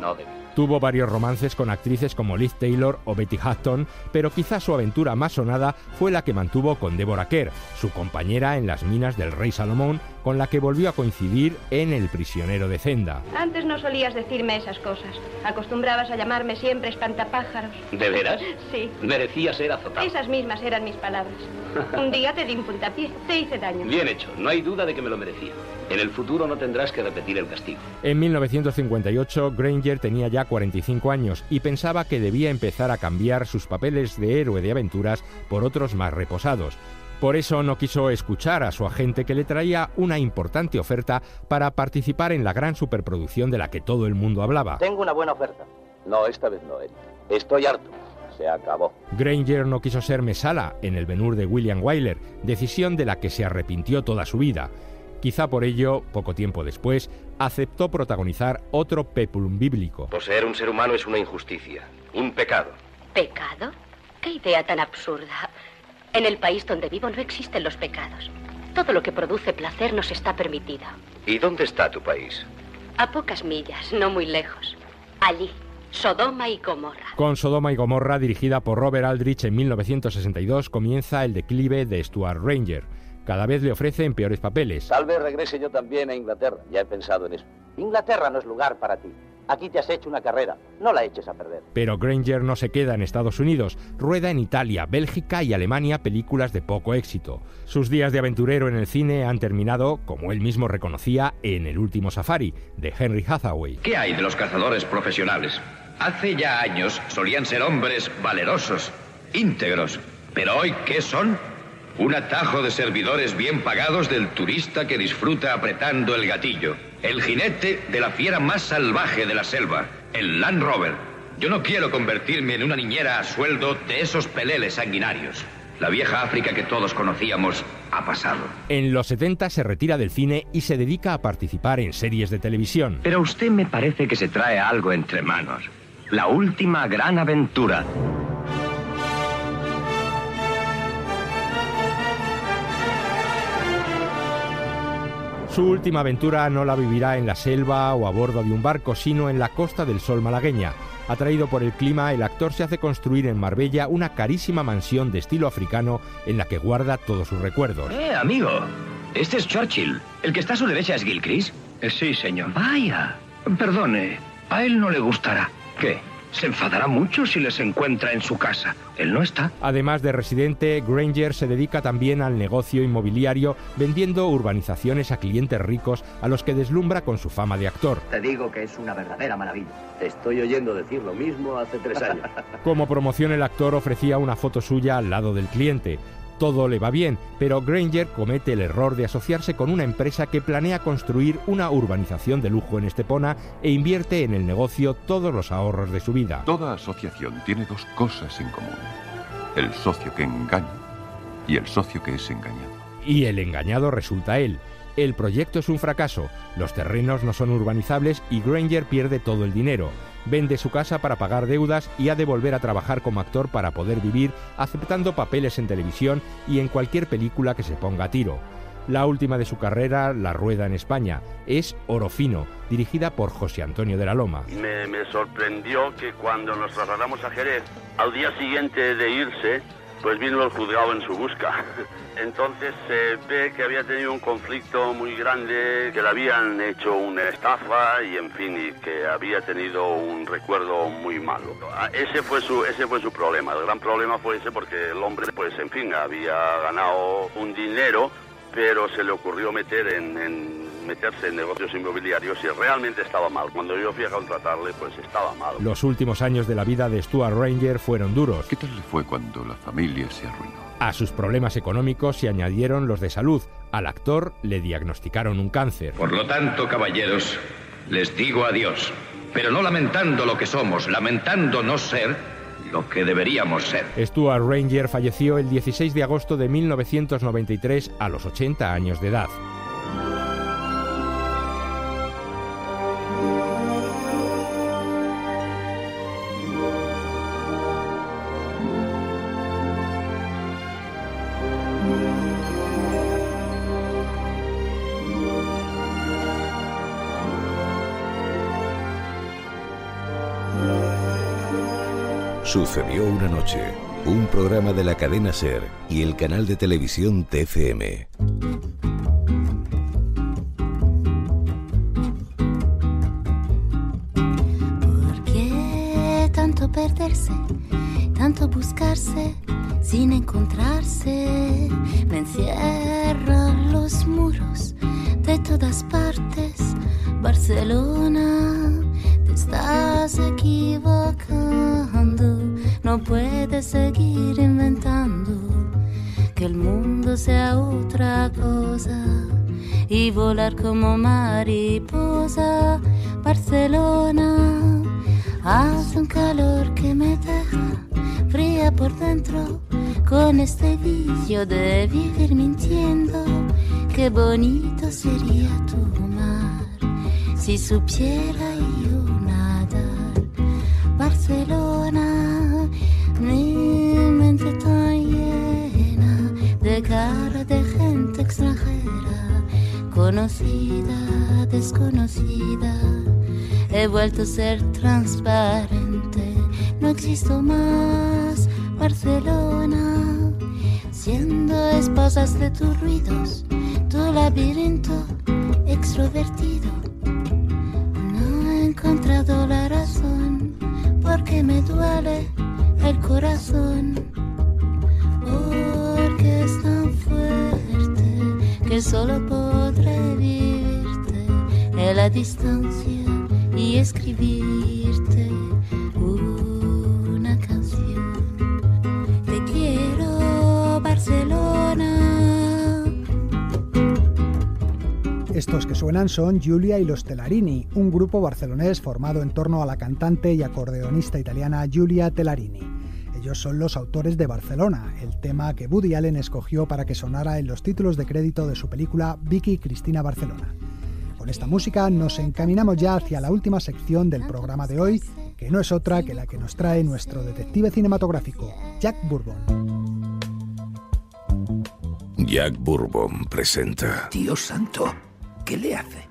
no de mí. Tuvo varios romances con actrices como Liz Taylor o Betty Hutton, pero quizá su aventura más sonada fue la que mantuvo con Deborah Kerr, su compañera en las minas del rey Salomón, con la que volvió a coincidir en El prisionero de Zenda. Antes no solías decirme esas cosas. Acostumbrabas a llamarme siempre espantapájaros. ¿De veras? Sí. Merecía ser azotado. Esas mismas eran mis palabras. Un día te di un puntapié, te hice daño. Bien hecho, no hay duda de que me lo merecía. En el futuro no tendrás que repetir el castigo. En 1958, Granger tenía ya 45 años y pensaba que debía empezar a cambiar sus papeles de héroe de aventuras por otros más reposados. Por eso no quiso escuchar a su agente, que le traía una importante oferta para participar en la gran superproducción de la que todo el mundo hablaba. Tengo una buena oferta. No, esta vez no, Eric. Estoy harto. Se acabó. Granger no quiso ser Mesala en El Ben-Hur de William Wyler, decisión de la que se arrepintió toda su vida. Quizá por ello, poco tiempo después, aceptó protagonizar otro peplum bíblico. Poseer un ser humano es una injusticia, un pecado. ¿Pecado? ¡Qué idea tan absurda! En el país donde vivo no existen los pecados. Todo lo que produce placer nos está permitido. ¿Y dónde está tu país? A pocas millas, no muy lejos. Allí, Sodoma y Gomorra. Con Sodoma y Gomorra, dirigida por Robert Aldrich en 1962, comienza el declive de Stuart Granger. Cada vez le ofrecen peores papeles. Tal vez regrese yo también a Inglaterra. Ya he pensado en eso. Inglaterra no es lugar para ti. Aquí te has hecho una carrera. No la eches a perder. Pero Granger no se queda en Estados Unidos. Rueda en Italia, Bélgica y Alemania películas de poco éxito. Sus días de aventurero en el cine han terminado, como él mismo reconocía, en El último safari, de Henry Hathaway. ¿Qué hay de los cazadores profesionales? Hace ya años solían ser hombres valerosos, íntegros. Pero hoy, ¿qué son? Un atajo de servidores bien pagados del turista que disfruta apretando el gatillo. El jinete de la fiera más salvaje de la selva, el Land Rover. Yo no quiero convertirme en una niñera a sueldo de esos peleles sanguinarios. La vieja África que todos conocíamos ha pasado. En los 70 se retira del cine y se dedica a participar en series de televisión. Pero usted me parece que se trae algo entre manos. La última gran aventura. Su última aventura no la vivirá en la selva o a bordo de un barco, sino en la Costa del Sol malagueña. Atraído por el clima, el actor se hace construir en Marbella una carísima mansión de estilo africano en la que guarda todos sus recuerdos. Amigo, este es Churchill. ¿El que está a su derecha es Gilchrist? Sí, señor. Vaya, perdone, a él no le gustará. ¿Qué? Se enfadará mucho si les encuentra en su casa. Él no está. Además de residente, Granger se dedica también al negocio inmobiliario, vendiendo urbanizaciones a clientes ricos a los que deslumbra con su fama de actor. Te digo que es una verdadera maravilla. Te estoy oyendo decir lo mismo hace 3 años. Como promoción, el actor ofrecía una foto suya al lado del cliente. Todo le va bien, pero Granger comete el error de asociarse con una empresa que planea construir una urbanización de lujo en Estepona e invierte en el negocio todos los ahorros de su vida. Toda asociación tiene 2 cosas en común: el socio que engaña y el socio que es engañado. Y el engañado resulta él. El proyecto es un fracaso, los terrenos no son urbanizables y Granger pierde todo el dinero. Vende su casa para pagar deudas y ha de volver a trabajar como actor para poder vivir, aceptando papeles en televisión y en cualquier película que se ponga a tiro. La última de su carrera la rueda en España. Es Oro Fino, dirigida por José Antonio de la Loma. Me sorprendió que cuando nos trasladamos a Jerez, al día siguiente de irse, pues vino el juzgado en su busca. Entonces se ve que había tenido un conflicto muy grande, que le habían hecho una estafa y en fin, y que había tenido un recuerdo muy malo. Ese fue su problema. El gran problema fue ese porque el hombre, pues en fin, había ganado un dinero, pero se le ocurrió meterse en negocios inmobiliarios y realmente estaba mal. Cuando yo fui a contratarle, pues estaba mal. Los últimos años de la vida de Stuart Granger fueron duros. ¿Qué tal le fue cuando la familia se arruinó? A sus problemas económicos se añadieron los de salud. Al actor le diagnosticaron un cáncer. Por lo tanto, caballeros, les digo adiós. Pero no lamentando lo que somos, lamentando no ser lo que deberíamos ser. Stuart Ranger falleció el 16 de agosto de 1993 a los 80 años de edad. Sucedió una noche, un programa de la cadena SER y el canal de televisión TFM. ¿Por qué tanto perderse, tanto buscarse sin encontrarse? Me encierran los muros de todas partes. Barcelona, te estás equivocando. No puedes seguir inventando que el mundo sea otra cosa y volar como mariposa. Barcelona, hace un calor que me deja fría por dentro, con este vicio de vivir mintiendo. Qué bonito sería tu mar si supiera yo nadar. Barcelona, mi mente tan llena de cara de gente extranjera, conocida, desconocida. He vuelto a ser transparente, no existo más. Barcelona, siendo esposas de tus ruidos, tu laberinto extrovertido. No he encontrado la razón porque me duele el corazón, porque es tan fuerte que solo podré vivirte en la distancia y escribirte una canción. Te quiero, Barcelona. Estos que suenan son Giulia y los Tellarini, un grupo barcelonés formado en torno a la cantante y acordeonista italiana Giulia Tellarini. Ellos son los autores de Barcelona, el tema que Woody Allen escogió para que sonara en los títulos de crédito de su película Vicky Cristina Barcelona. Con esta música nos encaminamos ya hacia la última sección del programa de hoy, que no es otra que la que nos trae nuestro detective cinematográfico, Jack Bourbon. Jack Bourbon presenta... Dios santo, ¿qué le hace?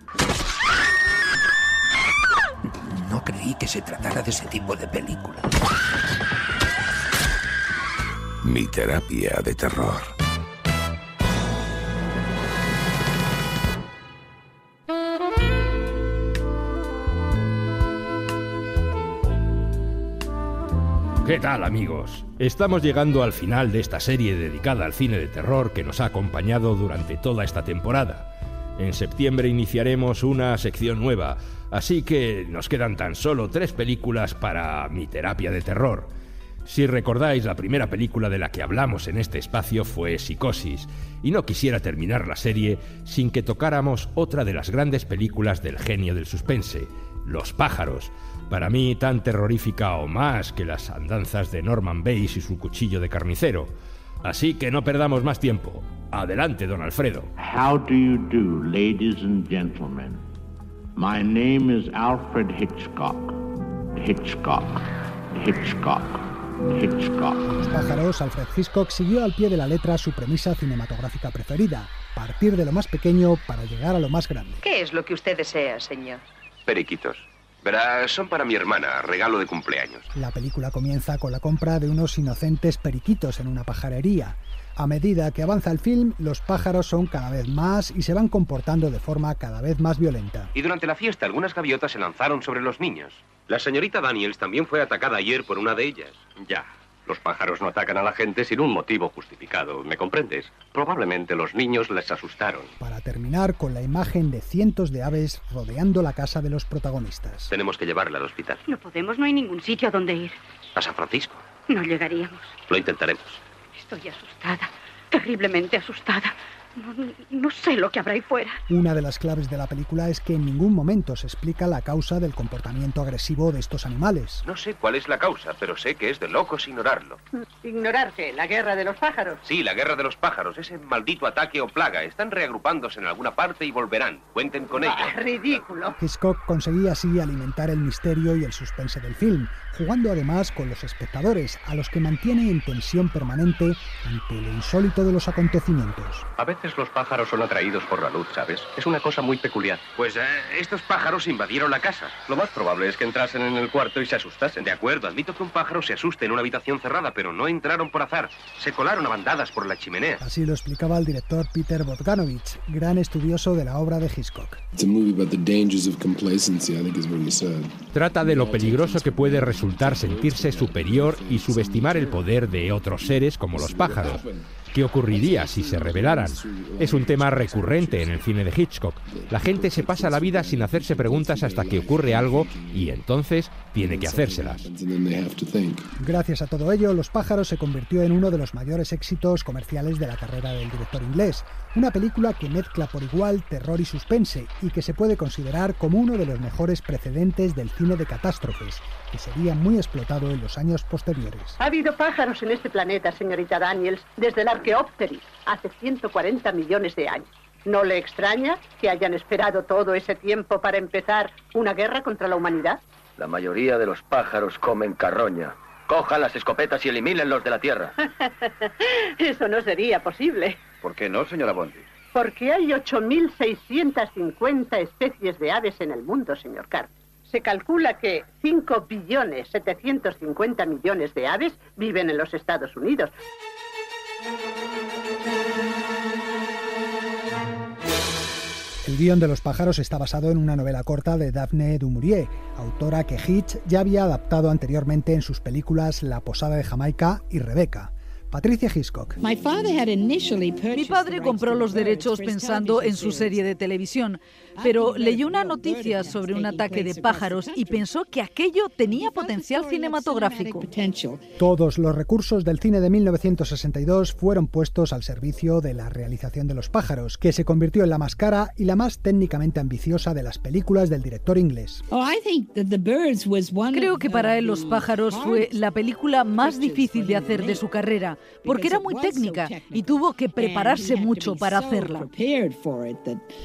No creí que se tratara de ese tipo de película. Mi terapia de terror. ¿Qué tal, amigos? Estamos llegando al final de esta serie dedicada al cine de terror que nos ha acompañado durante toda esta temporada. En septiembre iniciaremos una sección nueva, así que nos quedan tan solo 3 películas para mi terapia de terror. Si recordáis, la primera película de la que hablamos en este espacio fue Psicosis, y no quisiera terminar la serie sin que tocáramos otra de las grandes películas del genio del suspense, Los pájaros, para mí tan terrorífica o más que las andanzas de Norman Bates y su cuchillo de carnicero. Así que no perdamos más tiempo. Adelante, don Alfredo. How do you do, ladies and gentlemen? My name is Alfred Hitchcock. Hitchcock. Hitchcock. Hitchcock. Los pájaros, Alfred Hitchcock siguió al pie de la letra su premisa cinematográfica preferida: partir de lo más pequeño para llegar a lo más grande. ¿Qué es lo que usted desea, señor? Periquitos. Verá, son para mi hermana, regalo de cumpleaños. La película comienza con la compra de unos inocentes periquitos en una pajarería. A medida que avanza el film, los pájaros son cada vez más y se van comportando de forma cada vez más violenta. Y durante la fiesta, algunas gaviotas se lanzaron sobre los niños. La señorita Daniels también fue atacada ayer por una de ellas. Ya, los pájaros no atacan a la gente sin un motivo justificado, ¿me comprendes? Probablemente los niños les asustaron. Para terminar con la imagen de cientos de aves rodeando la casa de los protagonistas. Tenemos que llevarla al hospital. No podemos, no hay ningún sitio a donde ir. ¿A San Francisco? No llegaríamos. Lo intentaremos. Estoy asustada, terriblemente asustada. No sé lo que habrá ahí fuera. Una de las claves de la película es que en ningún momento se explica la causa del comportamiento agresivo de estos animales. No sé cuál es la causa, pero sé que es de locos ignorarlo. ¿Ignorar qué? ¿La guerra de los pájaros? Sí, la guerra de los pájaros, ese maldito ataque o plaga. Están reagrupándose en alguna parte y volverán. Cuenten con ello. ¡Ridículo! Hitchcock conseguía así alimentar el misterio y el suspense del film, jugando además con los espectadores, a los que mantiene en tensión permanente ante lo insólito de los acontecimientos. A veces los pájaros son atraídos por la luz, ¿sabes? Es una cosa muy peculiar. Pues estos pájaros invadieron la casa. Lo más probable es que entrasen en el cuarto y se asustasen. De acuerdo, admito que un pájaro se asuste en una habitación cerrada, pero no entraron por azar. Se colaron a bandadas por la chimenea. Así lo explicaba el director Peter Bogdanovich, gran estudioso de la obra de Hitchcock. Trata de lo peligroso que puede resultar sentirse superior y subestimar el poder de otros seres como los pájaros. ¿Qué ocurriría si se rebelaran? Es un tema recurrente en el cine de Hitchcock. La gente se pasa la vida sin hacerse preguntas hasta que ocurre algo y entonces tiene que hacérselas. Gracias a todo ello, Los pájaros se convirtió en uno de los mayores éxitos comerciales de la carrera del director inglés. Una película que mezcla por igual terror y suspense y que se puede considerar como uno de los mejores precedentes del cine de catástrofes, que sería muy explotado en los años posteriores. Ha habido pájaros en este planeta, señorita Daniels, desde el Arqueópteris, hace 140 millones de años. ¿No le extraña que hayan esperado todo ese tiempo para empezar una guerra contra la humanidad? La mayoría de los pájaros comen carroña. Cojan las escopetas y elimínenlos de la tierra. Eso no sería posible. ¿Por qué no, señora Bondi? Porque hay 8.650 especies de aves en el mundo, señor Carter. Se calcula que 5.750 millones de aves viven en los Estados Unidos. El guión de Los pájaros está basado en una novela corta de Daphne du Maurier, autora que Hitch ya había adaptado anteriormente en sus películas La posada de Jamaica y Rebecca. Patricia Hitchcock. Mi padre compró los derechos pensando en su serie de televisión, pero leyó una noticia sobre un ataque de pájaros y pensó que aquello tenía potencial cinematográfico. Todos los recursos del cine de 1962 fueron puestos al servicio de la realización de Los pájaros, que se convirtió en la más cara y la más técnicamente ambiciosa de las películas del director inglés. Creo que para él Los pájaros fue la película más difícil de hacer de su carrera, porque era muy técnica y tuvo que prepararse mucho para hacerla.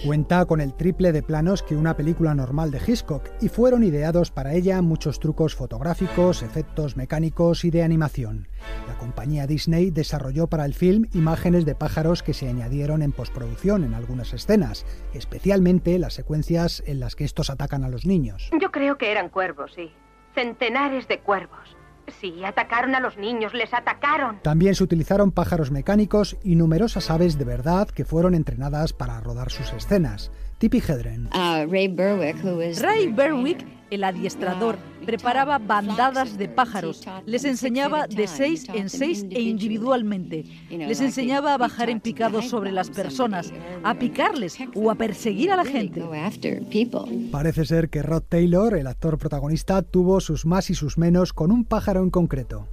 Cuenta con el triple de planos que una película normal de Hitchcock y fueron ideados para ella muchos trucos fotográficos, efectos mecánicos y de animación. La compañía Disney desarrolló para el film imágenes de pájaros que se añadieron en postproducción en algunas escenas, especialmente las secuencias en las que estos atacan a los niños. Yo creo que eran cuervos, sí. Centenares de cuervos. Sí, atacaron a los niños, les atacaron. También se utilizaron pájaros mecánicos y numerosas aves de verdad que fueron entrenadas para rodar sus escenas. Tippi Hedren. Ray Berwick, el adiestrador, preparaba bandadas de pájaros. Les enseñaba de 6 en 6 e individualmente. Les enseñaba a bajar en picado sobre las personas, a picarles o a perseguir a la gente. Parece ser que Rod Taylor, el actor protagonista, tuvo sus más y sus menos con un pájaro en concreto.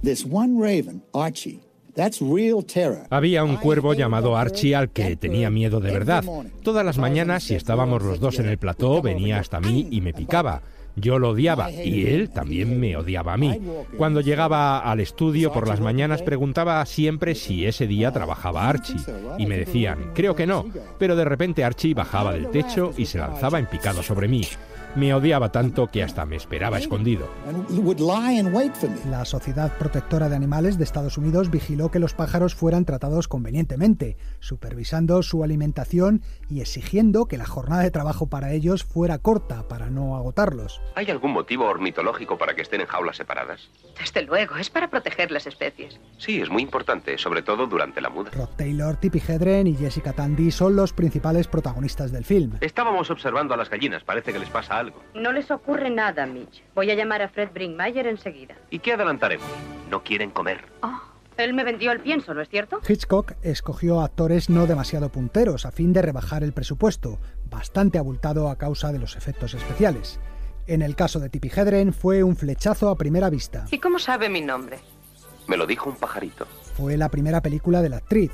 Había un cuervo llamado Archie al que tenía miedo de verdad. Todas las mañanas, si estábamos los dos en el plató, venía hasta mí y me picaba. Yo lo odiaba y él también me odiaba a mí. Cuando llegaba al estudio por las mañanas preguntaba siempre si ese día trabajaba Archie y me decían, creo que no, pero de repente Archie bajaba del techo y se lanzaba en picado sobre mí. Me odiaba tanto que hasta me esperaba escondido. La Sociedad Protectora de Animales de Estados Unidos vigiló que los pájaros fueran tratados convenientemente, supervisando su alimentación y exigiendo que la jornada de trabajo para ellos fuera corta para no agotarlos. ¿Hay algún motivo ornitológico para que estén en jaulas separadas? Desde luego, es para proteger las especies. Sí, es muy importante, sobre todo durante la muda. Rod Taylor, Tippi Hedren y Jessica Tandy son los principales protagonistas del film. Estábamos observando a las gallinas, parece que les pasa algo. No les ocurre nada, Mitch. Voy a llamar a Fred Brinkmeyer enseguida. ¿Y qué adelantaremos? No quieren comer. Oh, él me vendió el pienso, ¿no es cierto? Hitchcock escogió actores no demasiado punteros a fin de rebajar el presupuesto, bastante abultado a causa de los efectos especiales. En el caso de Tippi Hedren fue un flechazo a primera vista. ¿Y cómo sabe mi nombre? Me lo dijo un pajarito. Fue la primera película de la actriz.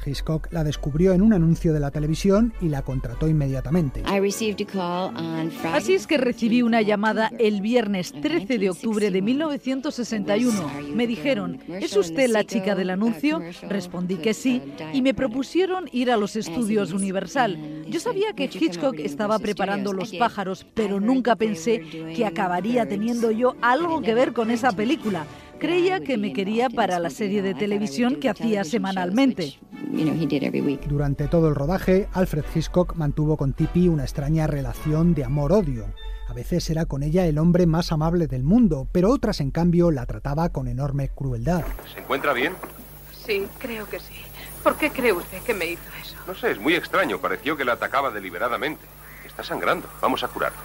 Hitchcock la descubrió en un anuncio de la televisión y la contrató inmediatamente. Así es que recibí una llamada el viernes 13 de octubre de 1961. Me dijeron, ¿es usted la chica del anuncio? Respondí que sí y me propusieron ir a los estudios Universal. Yo sabía que Hitchcock estaba preparando Los pájaros, pero nunca pensé que acabaría teniendo yo algo que ver con esa película. Creía que me quería para la serie de televisión que hacía semanalmente. Durante todo el rodaje, Alfred Hitchcock mantuvo con Tippi una extraña relación de amor-odio. A veces era con ella el hombre más amable del mundo, pero otras, en cambio, la trataba con enorme crueldad. ¿Se encuentra bien? Sí, creo que sí. ¿Por qué cree usted que me hizo eso? No sé, es muy extraño. Pareció que la atacaba deliberadamente. Está sangrando. Vamos a curarlo.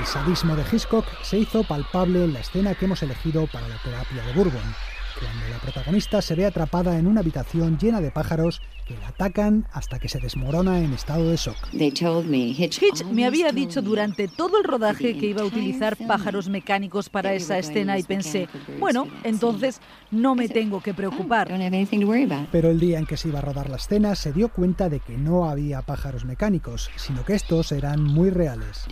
El sadismo de Hitchcock se hizo palpable en la escena que hemos elegido para la terapia de Bourbon, cuando la protagonista se ve atrapada en una habitación llena de pájaros que la atacan hasta que se desmorona en estado de shock. Hitch me había dicho durante todo el rodaje que iba a utilizar pájaros mecánicos para esa escena y pensé, bueno, entonces no me tengo que preocupar. Pero el día en que se iba a rodar la escena se dio cuenta de que no había pájaros mecánicos, sino que estos eran muy reales.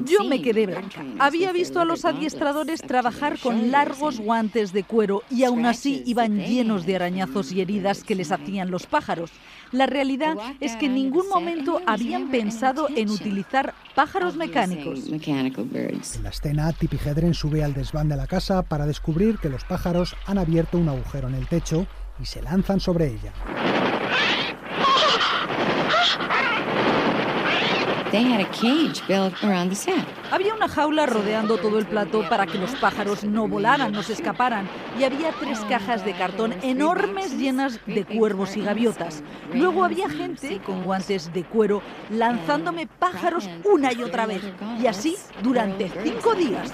Yo me quedé blanca. Había visto a los adiestradores trabajar con largos guantes de cuero y aún así iban llenos de arañazos y heridas que les hacían los pájaros. La realidad es que en ningún momento habían pensado en utilizar pájaros mecánicos. En la escena, Tippi Hedren sube al desván de la casa para descubrir que los pájaros han abierto un agujero en el techo y se lanzan sobre ella. Había una jaula rodeando todo el plató para que los pájaros no volaran, no se escaparan, y había 3 cajas de cartón enormes llenas de cuervos y gaviotas. Luego había gente con guantes de cuero lanzándome pájaros una y otra vez, y así durante 5 días.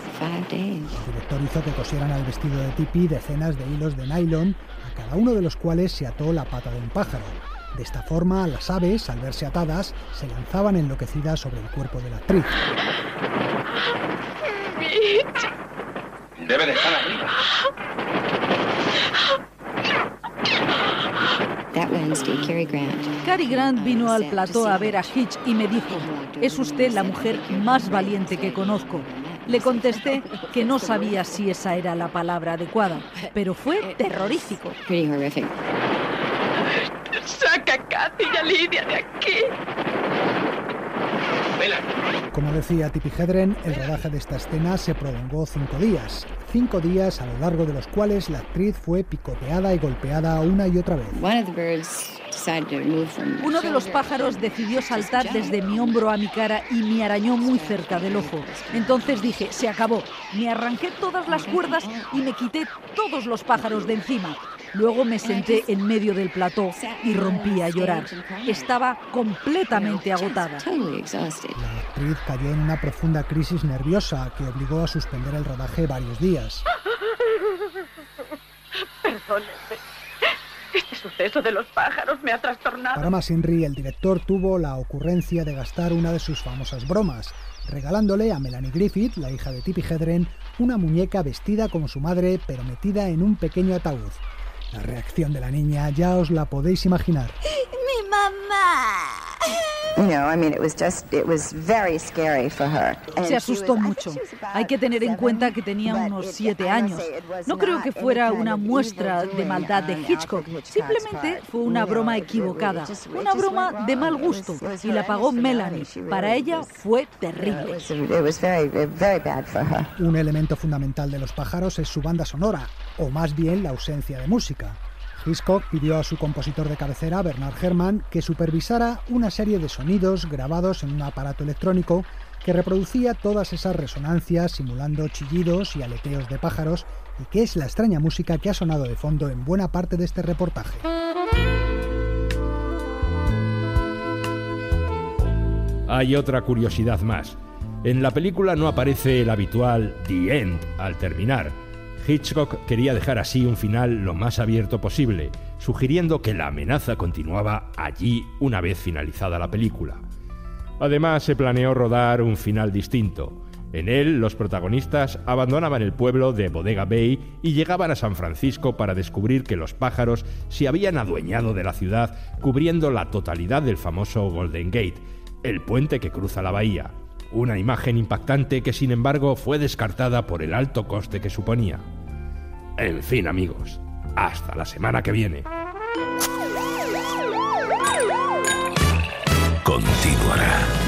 El director hizo que cosieran al vestido de Tippi decenas de hilos de nylon, a cada uno de los cuales se ató la pata de un pájaro. De esta forma, las aves, al verse atadas, se lanzaban enloquecidas sobre el cuerpo de la actriz. Debe de estar arriba. Cary Grant vino al plató a ver a Hitch y me dijo, es usted la mujer más valiente que conozco. Le contesté que no sabía si esa era la palabra adecuada, pero fue terrorífico. Saca a Kathy y a Lidia de aquí. Como decía Tippi Hedren, el rodaje de esta escena se prolongó 5 días. 5 días a lo largo de los cuales la actriz fue picoteada y golpeada una y otra vez. Uno de los pájaros decidió saltar desde mi hombro a mi cara y me arañó muy cerca del ojo. Entonces dije, se acabó. Me arranqué todas las cuerdas y me quité todos los pájaros de encima. Luego me senté en medio del plató y rompí a llorar. Estaba completamente agotada. La actriz cayó en una profunda crisis nerviosa que obligó a suspender el rodaje varios días. Perdóneme. Este suceso de los pájaros me ha trastornado. Para más Inri, el director tuvo la ocurrencia de gastar una de sus famosas bromas, regalándole a Melanie Griffith, la hija de Tippi Hedren, una muñeca vestida como su madre, pero metida en un pequeño ataúd. La reacción de la niña ya os la podéis imaginar. ¡Mi mamá! Se asustó mucho. Hay que tener en cuenta que tenía unos 7 años. No creo que fuera una muestra de maldad de Hitchcock. Simplemente fue una broma equivocada, una broma de mal gusto. Y la pagó Melanie. Para ella fue terrible. Un elemento fundamental de Los pájaros es su banda sonora, o más bien la ausencia de música. Hitchcock pidió a su compositor de cabecera, Bernard Herrmann, que supervisara una serie de sonidos grabados en un aparato electrónico que reproducía todas esas resonancias simulando chillidos y aleteos de pájaros, y que es la extraña música que ha sonado de fondo en buena parte de este reportaje. Hay otra curiosidad más. En la película no aparece el habitual "The End" al terminar. Hitchcock quería dejar así un final lo más abierto posible, sugiriendo que la amenaza continuaba allí una vez finalizada la película. Además, se planeó rodar un final distinto. En él, los protagonistas abandonaban el pueblo de Bodega Bay y llegaban a San Francisco para descubrir que los pájaros se habían adueñado de la ciudad, cubriendo la totalidad del famoso Golden Gate, el puente que cruza la bahía. Una imagen impactante que, sin embargo, fue descartada por el alto coste que suponía. En fin, amigos, hasta la semana que viene. Continuará.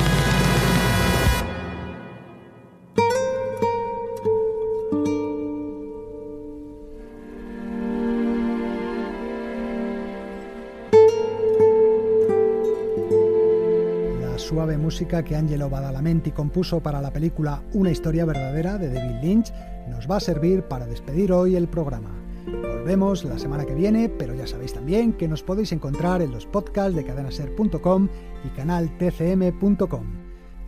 Suave música que Angelo Badalamenti compuso para la película Una historia verdadera de David Lynch nos va a servir para despedir hoy el programa. Volvemos la semana que viene, pero ya sabéis también que nos podéis encontrar en los podcasts de cadenaser.com y canaltcm.com.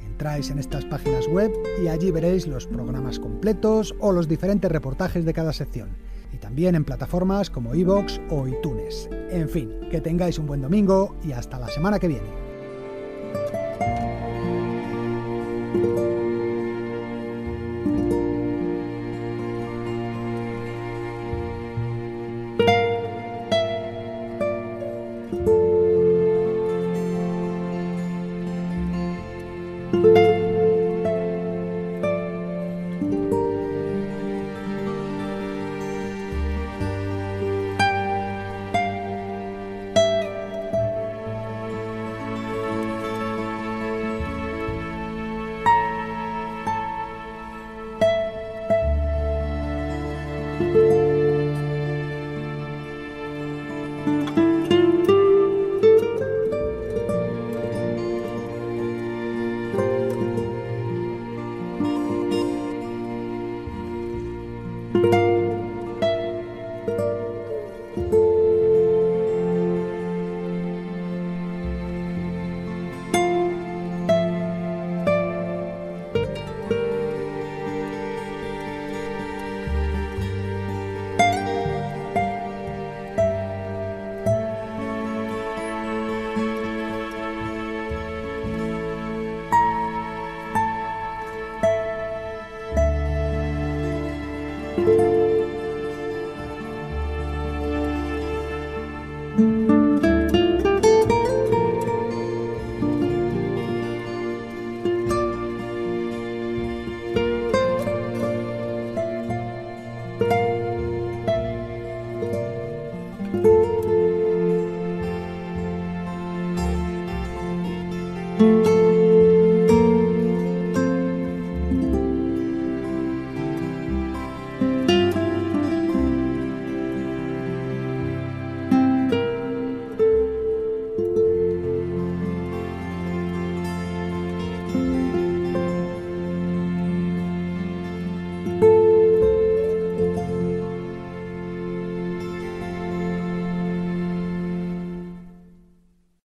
Entráis en estas páginas web y allí veréis los programas completos o los diferentes reportajes de cada sección. Y también en plataformas como iVoox o iTunes. En fin, que tengáis un buen domingo y hasta la semana que viene. Thank you.